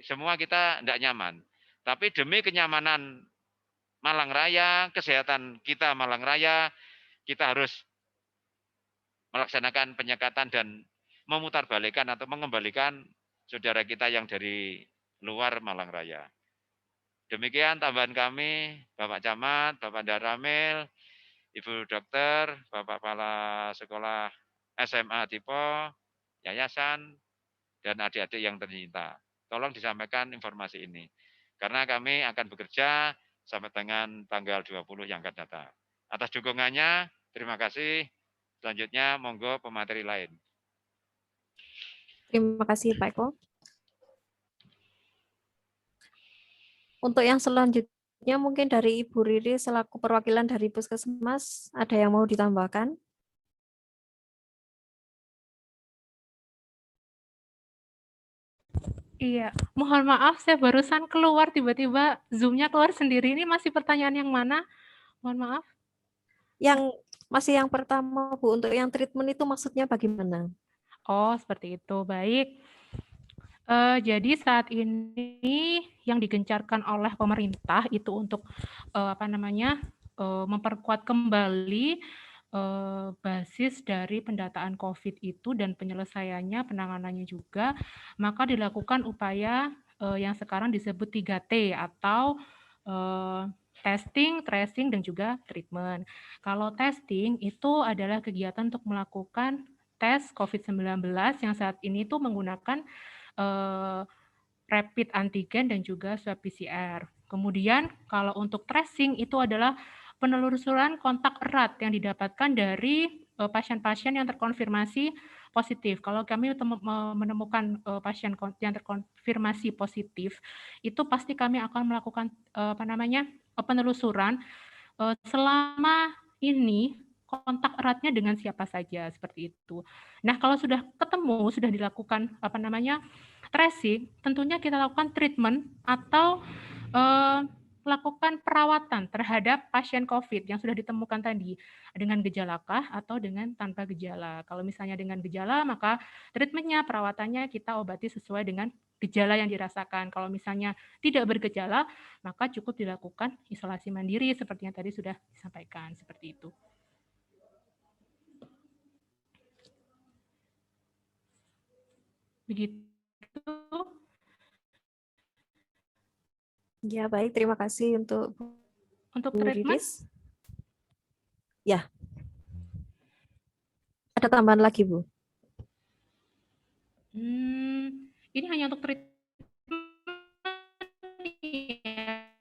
[SPEAKER 5] Semua kita tidak nyaman. Tapi demi kenyamanan Malang Raya, kesehatan kita Malang Raya, kita harus melaksanakan penyekatan dan memutarbalikkan atau mengembalikan saudara kita yang dari luar Malang Raya. Demikian tambahan kami, Bapak Camat, Bapak Daramil, Ibu Dokter, Bapak Kepala Sekolah SMA Tipo, Yayasan, dan adik-adik yang tercinta. Tolong disampaikan informasi ini. Karena kami akan bekerja sampai dengan tanggal 20 yang akan datang. Atas dukungannya, terima kasih. Selanjutnya, monggo pemateri lain.
[SPEAKER 3] Terima kasih Pak Eko. Untuk yang selanjutnya mungkin dari Ibu Riri selaku perwakilan dari Puskesmas, ada yang mau ditambahkan?
[SPEAKER 6] Iya, mohon maaf saya barusan keluar tiba-tiba Zoom-nya keluar sendiri. Ini masih pertanyaan yang mana? Mohon maaf.
[SPEAKER 3] Yang masih yang pertama Bu, untuk yang treatment itu maksudnya bagaimana?
[SPEAKER 6] Oh, seperti itu. Baik. Jadi saat ini yang digencarkan oleh pemerintah itu untuk memperkuat kembali basis dari pendataan COVID itu dan penyelesaiannya, penanganannya juga, maka dilakukan upaya yang sekarang disebut 3T atau testing, tracing, dan juga treatment. Kalau testing itu adalah kegiatan untuk melakukan tes COVID-19 yang saat ini itu menggunakan rapid antigen dan juga swab PCR. Kemudian kalau untuk tracing itu adalah penelusuran kontak erat yang didapatkan dari pasien-pasien yang terkonfirmasi positif. Kalau kami menemukan pasien yang terkonfirmasi positif, itu pasti kami akan melakukan penelusuran selama ini kontak eratnya dengan siapa saja, seperti itu. Nah, kalau sudah ketemu, sudah dilakukan tracing, tentunya kita lakukan treatment atau melakukan perawatan terhadap pasien COVID yang sudah ditemukan tadi, dengan gejalakah atau dengan tanpa gejala. Kalau misalnya dengan gejala, maka treatmentnya, perawatannya kita obati sesuai dengan gejala yang dirasakan. Kalau misalnya tidak bergejala, maka cukup dilakukan isolasi mandiri seperti yang tadi sudah disampaikan, seperti itu. Begitu.
[SPEAKER 3] Ya, baik. Terima kasih untuk Bu
[SPEAKER 6] treatment.
[SPEAKER 3] Riris. Ya. Ada tambahan lagi, Bu?
[SPEAKER 6] Ini hanya untuk treatment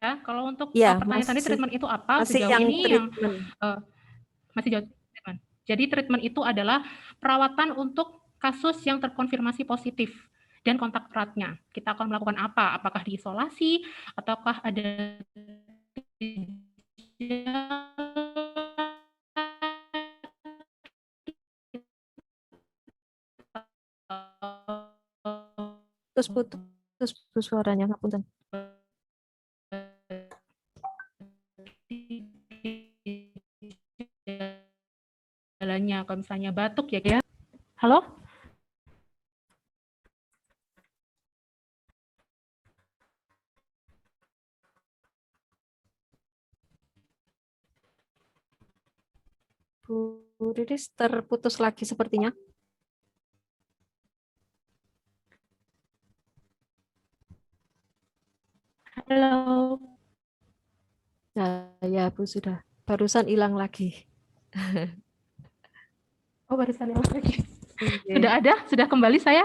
[SPEAKER 6] ya. Kalau untuk
[SPEAKER 3] ya,
[SPEAKER 6] pertanyaan tadi treatment itu apa?
[SPEAKER 3] Masih
[SPEAKER 6] Sejauh
[SPEAKER 3] yang
[SPEAKER 6] ini
[SPEAKER 3] treatment.
[SPEAKER 6] Masih jauh treatment. Jadi treatment itu adalah perawatan untuk kasus yang terkonfirmasi positif dan kontak eratnya. Kita akan melakukan apa? Apakah diisolasi ataukah ada
[SPEAKER 3] Terus putus suaranya, ngapunten.
[SPEAKER 6] Jalannya, kalau misalnya batuk ya. Halo?
[SPEAKER 3] Bu Riris terputus lagi sepertinya.
[SPEAKER 6] Halo.
[SPEAKER 3] Nah, ya Bu sudah. Barusan hilang lagi.
[SPEAKER 6] Oh, barusan hilang lagi. Sudah ada? Sudah kembali saya?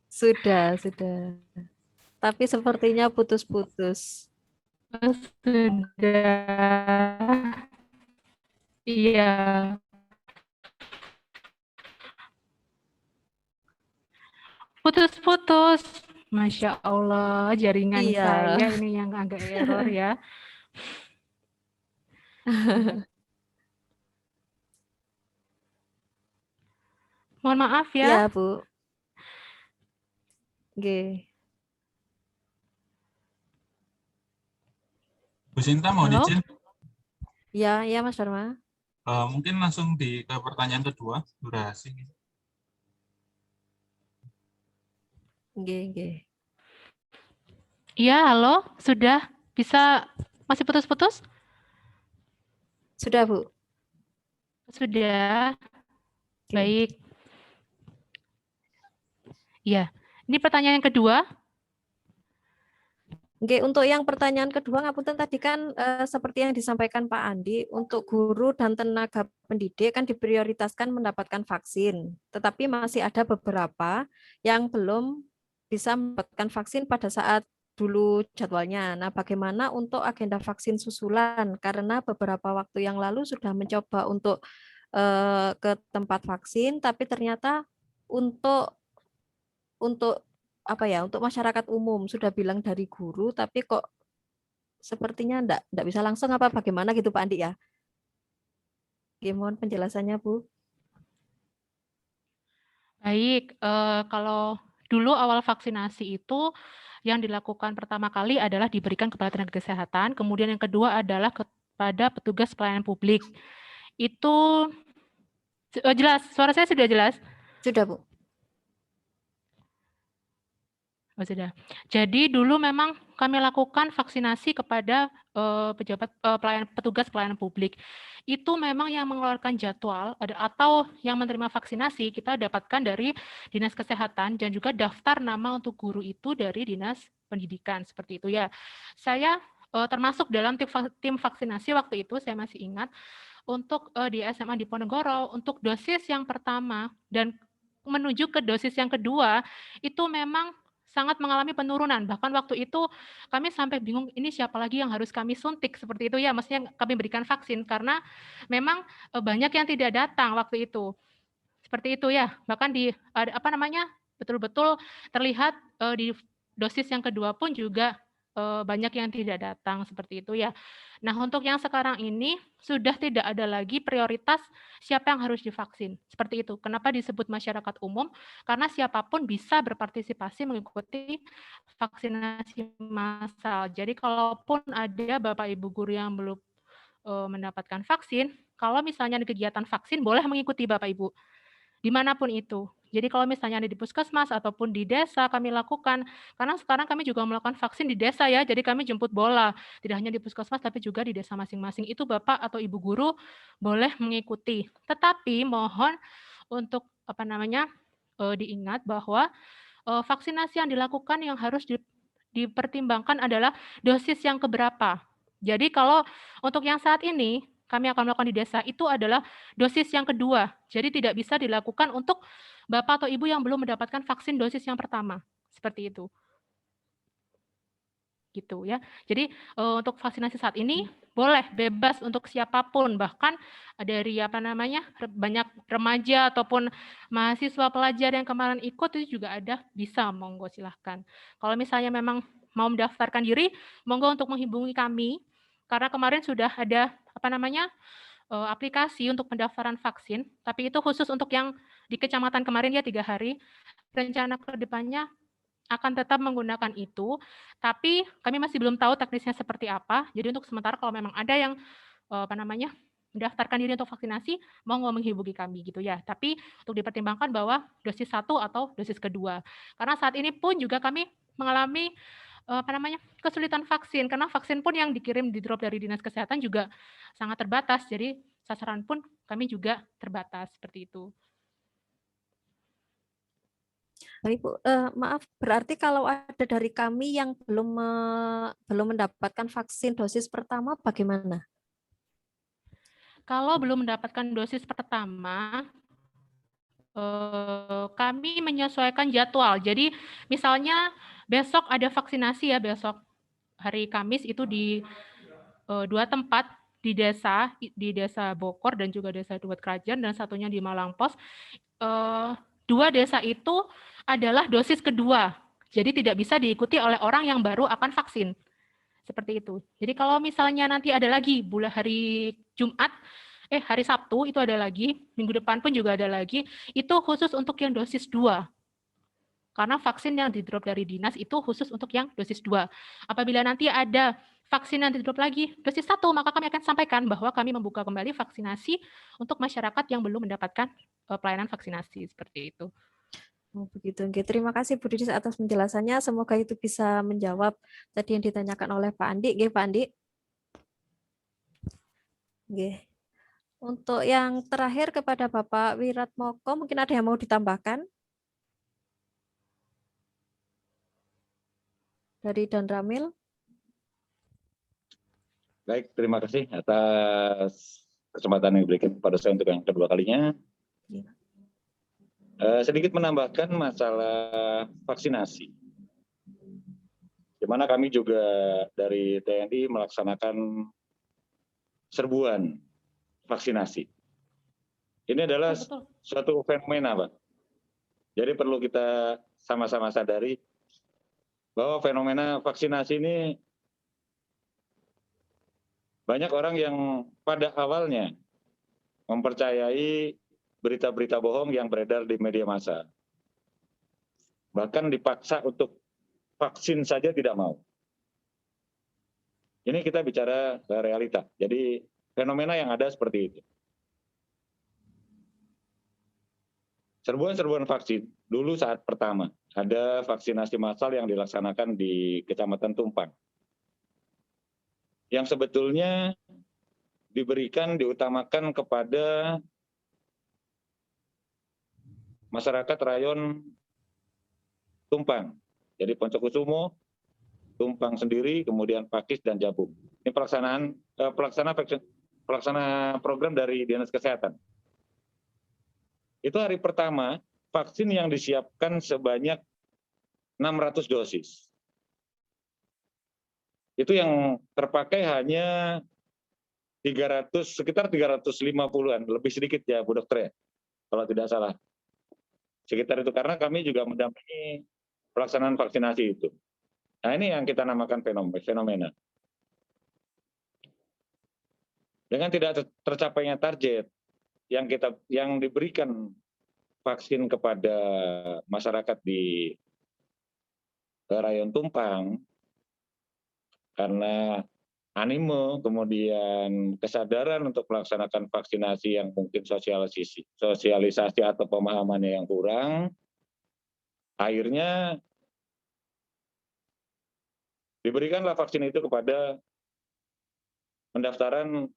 [SPEAKER 3] Sudah. Tapi sepertinya putus-putus.
[SPEAKER 6] Sudah. Iya. Putus-putus. Masya Allah, jaringan saya ini yang agak error ya. Mohon maaf ya.
[SPEAKER 3] Iya, Bu. Oke.
[SPEAKER 4] Bu Sinta mau izin?
[SPEAKER 3] Ya, Mas Dharma.
[SPEAKER 4] Mungkin langsung ke pertanyaan kedua, durasi.
[SPEAKER 3] Oke.
[SPEAKER 6] Iya, halo, sudah bisa, masih putus-putus?
[SPEAKER 3] Sudah, Bu.
[SPEAKER 6] Sudah. Baik. Ya, ini pertanyaan yang kedua.
[SPEAKER 3] Oke, untuk yang pertanyaan kedua, ngapunten tadi kan seperti yang disampaikan Pak Andi, untuk guru dan tenaga pendidik kan diprioritaskan mendapatkan vaksin, tetapi masih ada beberapa yang belum bisa mendapatkan vaksin pada saat dulu jadwalnya. Nah, bagaimana untuk agenda vaksin susulan? Karena beberapa waktu yang lalu sudah mencoba untuk ke tempat vaksin, tapi ternyata untuk apa ya, untuk masyarakat umum sudah bilang dari guru, tapi kok sepertinya enggak bisa langsung apa bagaimana gitu Pak Andi ya? Mohon penjelasannya Bu.
[SPEAKER 6] Baik, kalau dulu awal vaksinasi itu yang dilakukan pertama kali adalah diberikan kepada tenaga kesehatan, kemudian yang kedua adalah kepada petugas pelayanan publik. Itu jelas, suara saya sudah jelas?
[SPEAKER 3] Sudah Bu.
[SPEAKER 6] Oh, sudah. Jadi dulu memang kami lakukan vaksinasi kepada petugas pelayanan publik. Itu memang yang mengeluarkan jadwal atau yang menerima vaksinasi kita dapatkan dari Dinas Kesehatan dan juga daftar nama untuk guru itu dari Dinas Pendidikan, seperti itu ya. Saya termasuk dalam tim vaksinasi waktu itu, saya masih ingat, untuk di SMA Diponegoro, untuk dosis yang pertama dan menuju ke dosis yang kedua, itu memang sangat mengalami penurunan. Bahkan waktu itu kami sampai bingung, ini siapa lagi yang harus kami suntik, seperti itu ya, maksudnya kami berikan vaksin, karena memang banyak yang tidak datang waktu itu. Seperti itu ya, bahkan betul-betul terlihat di dosis yang kedua pun juga banyak yang tidak datang seperti itu ya. Nah, untuk yang sekarang ini sudah tidak ada lagi prioritas siapa yang harus divaksin. Seperti itu. Kenapa disebut masyarakat umum? Karena siapapun bisa berpartisipasi mengikuti vaksinasi massal. Jadi kalaupun ada Bapak Ibu guru yang belum mendapatkan vaksin, kalau misalnya di kegiatan vaksin boleh mengikuti Bapak Ibu dimanapun itu. Jadi kalau misalnya ada di puskesmas ataupun di desa kami lakukan, karena sekarang kami juga melakukan vaksin di desa ya, jadi kami jemput bola, tidak hanya di puskesmas tapi juga di desa masing-masing. Itu Bapak atau Ibu guru boleh mengikuti. Tetapi mohon untuk diingat bahwa vaksinasi yang dilakukan yang harus dipertimbangkan adalah dosis yang keberapa. Jadi kalau untuk yang saat ini kami akan melakukan di desa itu adalah dosis yang kedua. Jadi tidak bisa dilakukan untuk Bapak atau Ibu yang belum mendapatkan vaksin dosis yang pertama. Seperti itu. Gitu ya. Jadi untuk vaksinasi saat ini boleh bebas untuk siapapun, bahkan dari banyak remaja ataupun mahasiswa pelajar yang kemarin ikut itu juga ada, bisa, monggo silahkan. Kalau misalnya memang mau mendaftarkan diri, monggo untuk menghubungi kami, karena kemarin sudah ada aplikasi untuk pendaftaran vaksin, tapi itu khusus untuk yang di kecamatan kemarin ya 3 hari. Rencana ke depannya akan tetap menggunakan itu, tapi kami masih belum tahu teknisnya seperti apa. Jadi untuk sementara kalau memang ada yang mendaftarkan diri untuk vaksinasi, monggo menghubungi kami gitu ya. Tapi untuk dipertimbangkan bahwa dosis 1 atau dosis kedua. Karena saat ini pun juga kami mengalami kesulitan vaksin, karena vaksin pun yang dikirim di drop dari Dinas Kesehatan juga sangat terbatas. Jadi sasaran pun kami juga terbatas seperti itu.
[SPEAKER 3] Ibu, maaf, berarti kalau ada dari kami yang belum mendapatkan vaksin dosis pertama, bagaimana?
[SPEAKER 6] Kalau belum mendapatkan dosis pertama, kami menyesuaikan jadwal. Jadi misalnya besok ada vaksinasi ya, besok hari Kamis itu di 2 tempat di desa Bokor dan juga desa Duet Kerajaan, dan satunya di Malangpos. 2 desa itu adalah dosis kedua. Jadi tidak bisa diikuti oleh orang yang baru akan vaksin. Seperti itu. Jadi kalau misalnya nanti ada lagi hari Sabtu itu ada lagi, minggu depan pun juga ada lagi, itu khusus untuk yang dosis 2. Karena vaksin yang di-drop dari dinas itu khusus untuk yang dosis 2. Apabila nanti ada vaksin yang di-drop lagi dosis 1, maka kami akan sampaikan bahwa kami membuka kembali vaksinasi untuk masyarakat yang belum mendapatkan pelayanan vaksinasi, seperti itu.
[SPEAKER 3] Oh, begitu. Oke, terima kasih Bu Didis atas penjelasannya. Semoga itu bisa menjawab tadi yang ditanyakan oleh Pak Andi. Oke, Pak Andi. Oke. Untuk yang terakhir kepada Bapak Wiratmoko, mungkin ada yang mau ditambahkan? Dari Dan Ramil.
[SPEAKER 7] Baik, terima kasih atas kesempatan yang diberikan kepada saya untuk yang kedua kalinya.
[SPEAKER 3] Ya.
[SPEAKER 7] Sedikit menambahkan masalah vaksinasi, di mana kami juga dari TNI melaksanakan serbuan vaksinasi. Ini adalah suatu fenomena, Pak. Jadi perlu kita sama-sama sadari bahwa fenomena vaksinasi ini banyak orang yang pada awalnya mempercayai berita-berita bohong yang beredar di media massa. Bahkan dipaksa untuk vaksin saja tidak mau. Ini kita bicara realita. Jadi fenomena yang ada seperti itu. Serbuan-serbuan vaksin, dulu saat pertama, ada vaksinasi massal yang dilaksanakan di Kecamatan Tumpang. Yang sebetulnya diutamakan kepada masyarakat rayon Tumpang. Jadi Poncokusumo, Tumpang sendiri, kemudian Pakis dan Jabung. Ini pelaksana program dari Dinas Kesehatan. Itu hari pertama, vaksin yang disiapkan sebanyak 600 dosis. Itu yang terpakai hanya sekitar 350-an, lebih sedikit ya Bu Dokter ya, kalau tidak salah. Sekitar itu, karena kami juga mendampingi pelaksanaan vaksinasi itu. Nah, ini yang kita namakan fenomena. Dengan tidak tercapainya target yang diberikan vaksin kepada masyarakat di Rayon Tumpang, karena animo, kemudian kesadaran untuk melaksanakan vaksinasi yang mungkin sosialisasi atau pemahamannya yang kurang, akhirnya diberikanlah vaksin itu kepada pendaftaran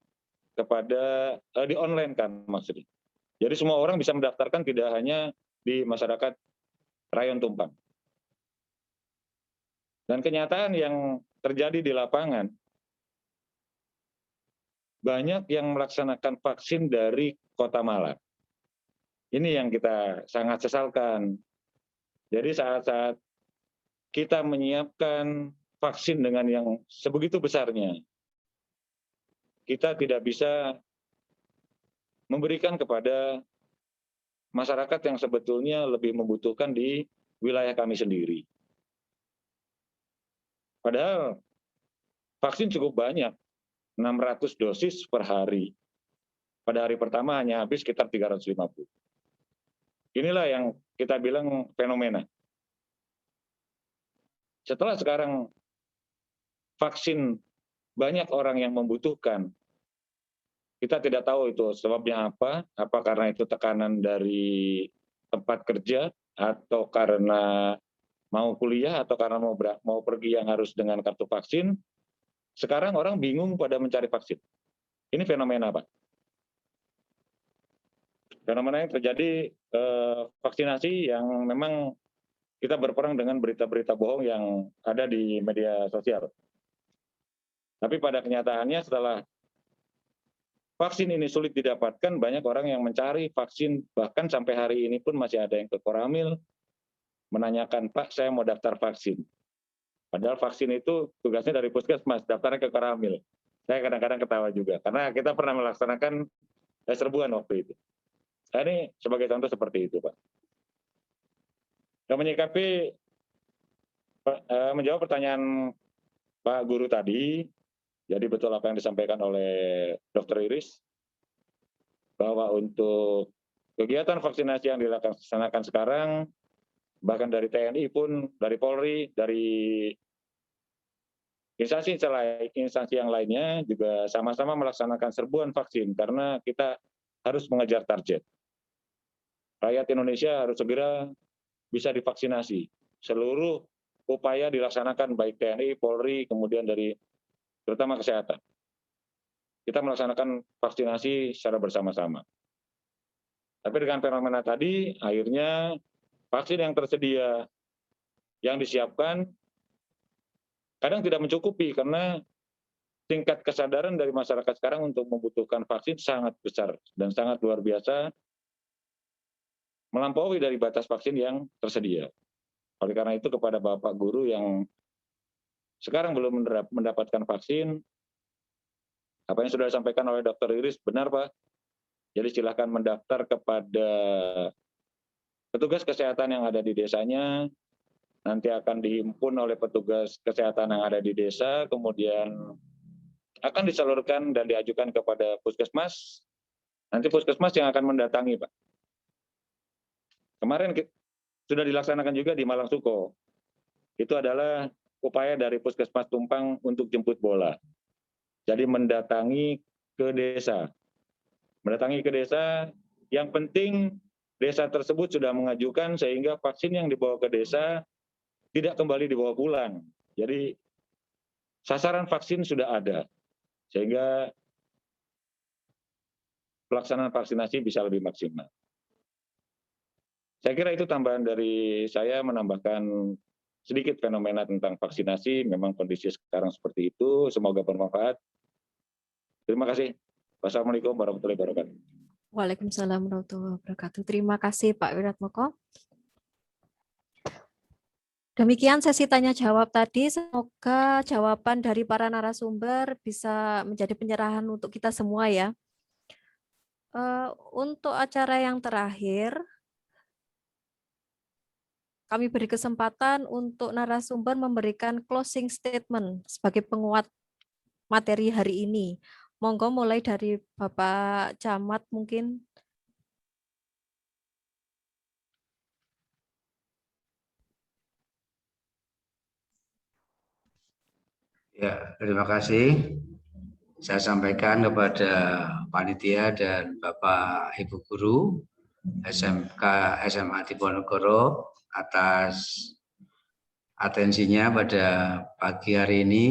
[SPEAKER 7] kepada di online kan maksudnya. Jadi semua orang bisa mendaftarkan, tidak hanya di masyarakat Rayon Tumpang. Dan kenyataan yang terjadi di lapangan, banyak yang melaksanakan vaksin dari Kota Malang. Ini yang kita sangat sesalkan. Jadi saat-saat kita menyiapkan vaksin dengan yang sebegitu besarnya, kita tidak bisa memberikan kepada masyarakat yang sebetulnya lebih membutuhkan di wilayah kami sendiri. Padahal vaksin cukup banyak, 600 dosis per hari. Pada hari pertama hanya habis sekitar 350. Inilah yang kita bilang fenomena. Setelah sekarang vaksin banyak orang yang membutuhkan, kita tidak tahu itu sebabnya apa karena itu tekanan dari tempat kerja, atau karena mau kuliah, atau karena mau pergi yang harus dengan kartu vaksin. Sekarang orang bingung pada mencari vaksin. Ini fenomena, Pak. Fenomena yang terjadi vaksinasi yang memang kita berperang dengan berita-berita bohong yang ada di media sosial. Tapi pada kenyataannya setelah vaksin ini sulit didapatkan, banyak orang yang mencari vaksin, bahkan sampai hari ini pun masih ada yang ke Koramil menanyakan, Pak, saya mau daftar vaksin. Padahal vaksin itu tugasnya dari Puskesmas, daftarnya ke Koramil. Saya kadang-kadang ketawa juga, karena kita pernah melaksanakan serbuan waktu itu. Nah, ini sebagai contoh seperti itu, Pak. Dan menyikapi, menjawab pertanyaan Pak Guru tadi, jadi betul apa yang disampaikan oleh Dr. Iris, bahwa untuk kegiatan vaksinasi yang dilaksanakan sekarang, bahkan dari TNI pun, dari Polri, dari instansi yang lainnya juga sama-sama melaksanakan serbuan vaksin, karena kita harus mengejar target. Rakyat Indonesia harus segera bisa divaksinasi. Seluruh upaya dilaksanakan baik TNI, Polri, kemudian dari terutama kesehatan. Kita melaksanakan vaksinasi secara bersama-sama. Tapi dengan fenomena tadi, akhirnya vaksin yang tersedia, yang disiapkan, kadang tidak mencukupi karena tingkat kesadaran dari masyarakat sekarang untuk membutuhkan vaksin sangat besar dan sangat luar biasa, melampaui dari batas vaksin yang tersedia. Oleh karena itu kepada Bapak Guru yang sekarang belum mendapatkan vaksin, apa yang sudah disampaikan oleh Dr. Iris benar, Pak. Jadi silakan mendaftar kepada petugas kesehatan yang ada di desanya, nanti akan dihimpun oleh petugas kesehatan yang ada di desa, kemudian akan disalurkan dan diajukan kepada Puskesmas. Nanti Puskesmas yang akan mendatangi, Pak. Kemarin sudah dilaksanakan juga di Malang Suko. Itu adalah upaya dari Puskesmas Tumpang untuk jemput bola. Jadi mendatangi ke desa. Mendatangi ke desa, yang penting desa tersebut sudah mengajukan sehingga vaksin yang dibawa ke desa tidak kembali dibawa pulang. Jadi sasaran vaksin sudah ada, sehingga pelaksanaan vaksinasi bisa lebih maksimal. Saya kira itu tambahan dari saya, menambahkan sedikit fenomena tentang vaksinasi. Memang kondisi sekarang seperti itu, semoga bermanfaat. Terima kasih. Wassalamualaikum warahmatullahi wabarakatuh.
[SPEAKER 3] Waalaikumsalam warahmatullahi wabarakatuh. Terima kasih Pak Wiratmoko. Demikian sesi tanya jawab tadi. Semoga jawaban dari para narasumber bisa menjadi pencerahan untuk kita semua ya. Untuk acara yang terakhir, kami beri kesempatan untuk narasumber memberikan closing statement sebagai penguat materi hari ini. Monggo mulai dari Bapak Camat mungkin.
[SPEAKER 2] Ya, terima kasih. Saya sampaikan kepada panitia dan Bapak Ibu Guru SMK SMA Diponegoro atas atensinya pada pagi hari ini.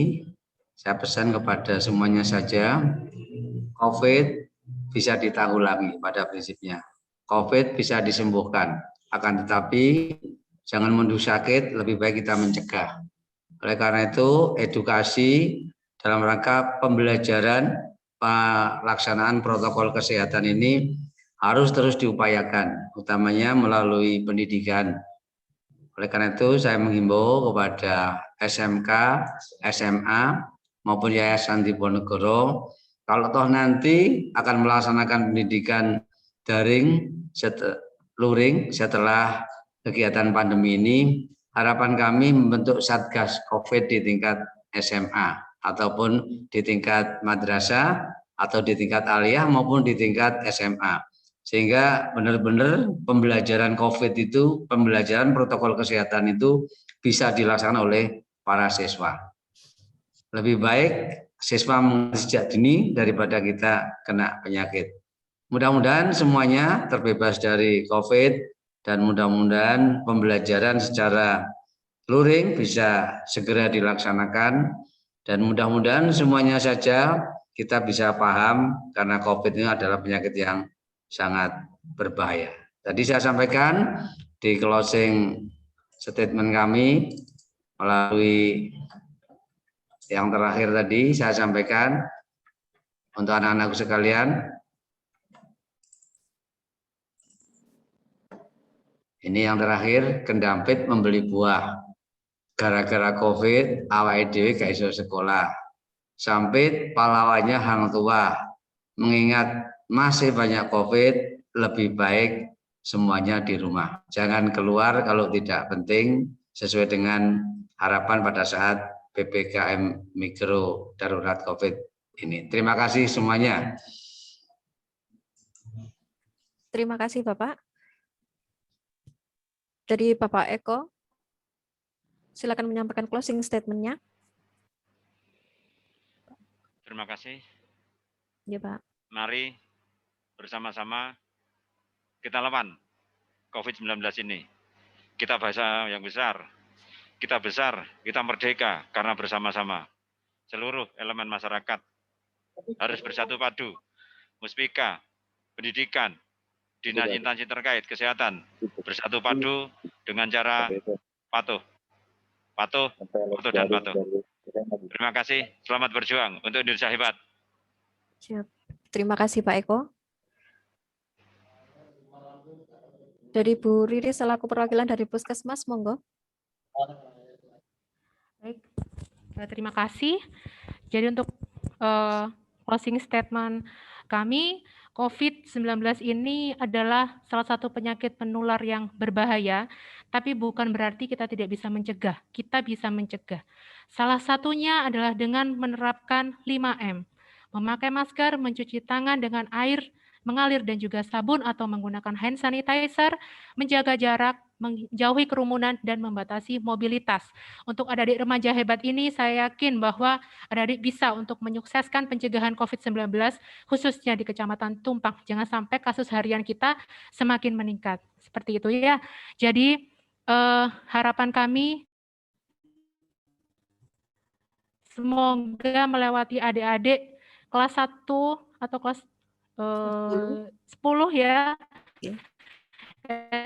[SPEAKER 2] Saya pesan kepada semuanya saja, COVID bisa ditanggulangi pada prinsipnya. COVID bisa disembuhkan, akan tetapi jangan menunggu sakit, lebih baik kita mencegah. Oleh karena itu, edukasi dalam rangka pembelajaran pelaksanaan protokol kesehatan ini harus terus diupayakan, utamanya melalui pendidikan. Oleh karena itu, saya menghimbau kepada SMK, SMA, maupun Yayasan Diponegoro, kalau toh nanti akan melaksanakan pendidikan daring luring setelah kegiatan pandemi ini, harapan kami membentuk Satgas COVID di tingkat SMA ataupun di tingkat madrasah atau di tingkat aliyah maupun di tingkat SMA. Sehingga benar-benar pembelajaran COVID itu, pembelajaran protokol kesehatan itu bisa dilaksanakan oleh para siswa. Lebih baik siswa sejak dini daripada kita kena penyakit. Mudah-mudahan semuanya terbebas dari COVID dan mudah-mudahan pembelajaran secara luring bisa segera dilaksanakan dan mudah-mudahan semuanya saja kita bisa paham karena COVID ini adalah penyakit yang sangat berbahaya. Tadi saya sampaikan di closing statement kami melalui yang terakhir tadi saya sampaikan untuk anak-anakku sekalian. Ini yang terakhir, Kendampit membeli buah. Gara-gara COVID, awake dhewe gak iso sekolah. Sampit pahlawannya hang tua. Mengingat masih banyak COVID, lebih baik semuanya di rumah. Jangan keluar kalau tidak penting, sesuai dengan harapan pada saat PPKM Mikro Darurat COVID ini. Terima kasih semuanya.
[SPEAKER 3] Terima kasih Bapak. Dari Bapak Eko, silakan menyampaikan closing statement-nya.
[SPEAKER 5] Terima kasih.
[SPEAKER 3] Ya, Pak.
[SPEAKER 5] Mari bersama-sama kita lawan COVID-19 ini. Kita bahasa yang besar. Kita besar, kita merdeka karena bersama-sama. Seluruh elemen masyarakat harus bersatu padu. Muspika, pendidikan, dinas instansi terkait kesehatan bersatu padu dengan cara patuh dan patuh. Terima kasih, selamat berjuang untuk Indonesia hebat.
[SPEAKER 3] Siap. Terima kasih Pak Eko. Dari Bu Riri selaku perwakilan dari Puskesmas, monggo.
[SPEAKER 6] Baik, terima kasih. Jadi untuk closing statement kami, COVID-19 ini adalah salah satu penyakit penular yang berbahaya, tapi bukan berarti kita tidak bisa mencegah. Kita bisa mencegah. Salah satunya adalah dengan menerapkan 5M. Memakai masker, mencuci tangan dengan air mengalir dan juga sabun atau menggunakan hand sanitizer, menjaga jarak, menjauhi kerumunan, dan membatasi mobilitas. Untuk adik-adik remaja hebat ini, saya yakin bahwa adik-adik bisa untuk menyukseskan pencegahan COVID-19, khususnya di Kecamatan Tumpang. Jangan sampai kasus harian kita semakin meningkat. Seperti itu ya. Jadi, harapan kami, semoga melewati adik-adik kelas 1 atau kelas 10 ya.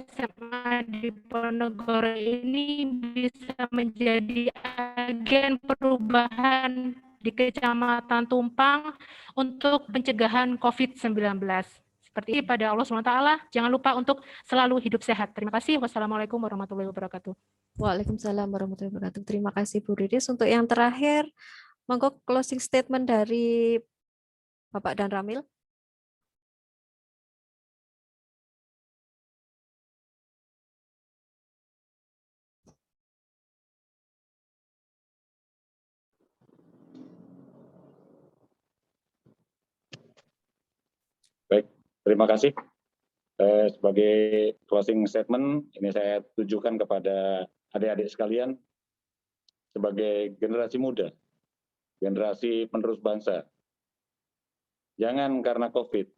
[SPEAKER 6] SMA Diponegoro ini bisa menjadi agen perubahan di Kecamatan Tumpang untuk pencegahan COVID-19. Seperti itu pada Allah SWT. Jangan lupa untuk selalu hidup sehat. Terima kasih. Wassalamualaikum warahmatullahi wabarakatuh.
[SPEAKER 3] Waalaikumsalam warahmatullahi wabarakatuh. Terima kasih Bu Riris. Untuk yang terakhir, monggo closing statement dari Bapak Dan Ramil.
[SPEAKER 7] Terima kasih. Sebagai closing statement, ini saya tujukan kepada adik-adik sekalian sebagai generasi muda, generasi penerus bangsa. Jangan karena COVID,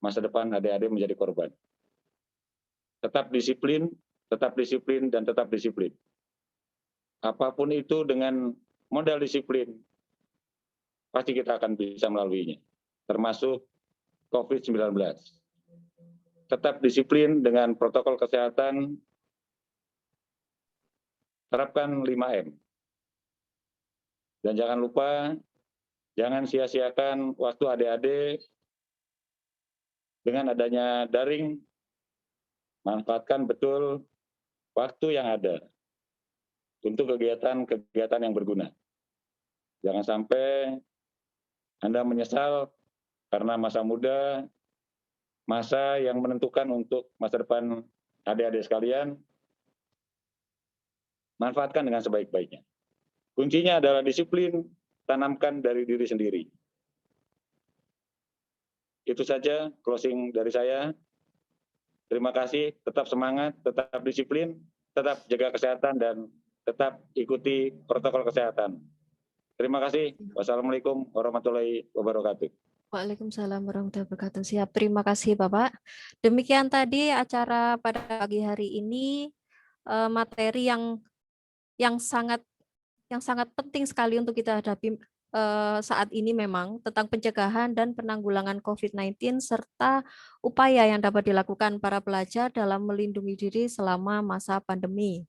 [SPEAKER 7] masa depan adik-adik menjadi korban. Tetap disiplin, dan tetap disiplin. Apapun itu dengan modal disiplin, pasti kita akan bisa melaluinya, termasuk COVID-19. Tetap disiplin dengan protokol kesehatan, terapkan 5M. Dan jangan lupa, jangan sia-siakan waktu adik-adik dengan adanya daring, manfaatkan betul waktu yang ada untuk kegiatan-kegiatan yang berguna. Jangan sampai Anda menyesal karena masa muda, masa yang menentukan untuk masa depan adik-adik sekalian, manfaatkan dengan sebaik-baiknya. Kuncinya adalah disiplin, tanamkan dari diri sendiri. Itu saja closing dari saya. Terima kasih, tetap semangat, tetap disiplin, tetap jaga kesehatan, dan tetap ikuti protokol kesehatan. Terima kasih. Wassalamualaikum warahmatullahi wabarakatuh.
[SPEAKER 3] Waalaikumsalam warahmatullahi wabarakatuh. Siap, terima kasih Bapak. Demikian tadi acara pada pagi hari ini, materi yang sangat penting sekali untuk kita hadapi saat ini memang tentang pencegahan dan penanggulangan COVID-19 serta upaya yang dapat dilakukan para pelajar dalam melindungi diri selama masa pandemi.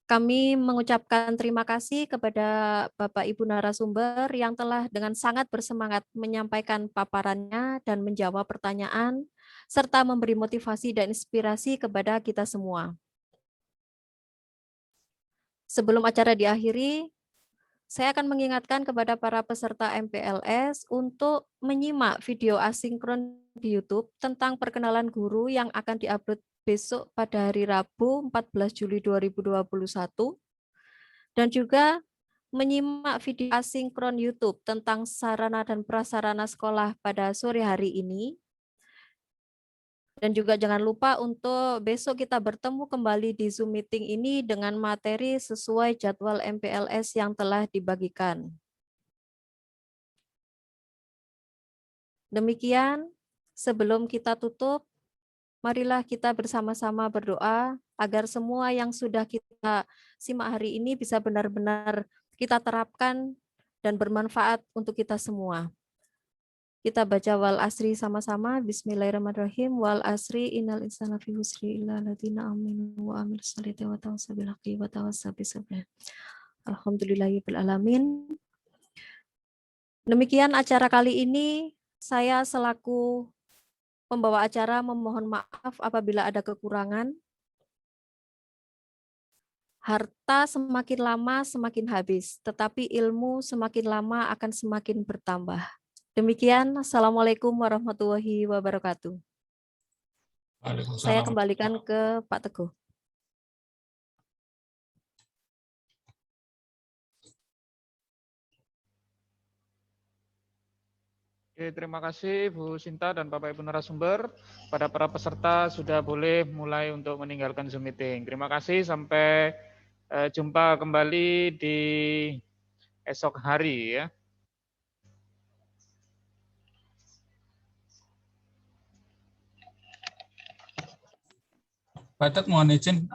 [SPEAKER 3] Kami mengucapkan terima kasih kepada Bapak Ibu narasumber yang telah dengan sangat bersemangat menyampaikan paparannya dan menjawab pertanyaan, serta memberi motivasi dan inspirasi kepada kita semua. Sebelum acara diakhiri, saya akan mengingatkan kepada para peserta MPLS untuk menyimak video asinkron di YouTube tentang perkenalan guru yang akan diupload besok pada hari Rabu 14 Juli 2021 dan juga menyimak video asinkron YouTube tentang sarana dan prasarana sekolah pada sore hari ini. Dan juga jangan lupa untuk besok kita bertemu kembali di Zoom meeting ini dengan materi sesuai jadwal MPLS yang telah dibagikan. Demikian, sebelum kita tutup, marilah kita bersama-sama berdoa agar semua yang sudah kita simak hari ini bisa benar-benar kita terapkan dan bermanfaat untuk kita semua. Kita baca wal asri sama-sama. Bismillahirrahmanirrahim. Wal asri innal insana fi husri illa alladziina aamanu wa amilus solihati wa tawassaw bil haqqi wa tawassaw bis sabr. Alhamdulillahirabbil alamin. Demikian acara kali ini. Saya selaku pembawa acara memohon maaf apabila ada kekurangan. Harta semakin lama semakin habis, tetapi ilmu semakin lama akan semakin bertambah. Demikian, Assalamualaikum warahmatullahi wabarakatuh. Saya kembalikan ke Pak Teguh.
[SPEAKER 11] Oke, terima kasih Bu Sinta dan Bapak Ibu narasumber. Pada para peserta sudah boleh mulai untuk meninggalkan Zoom meeting. Terima kasih, sampai jumpa kembali di esok hari ya.
[SPEAKER 4] Pak Tet, mohon izin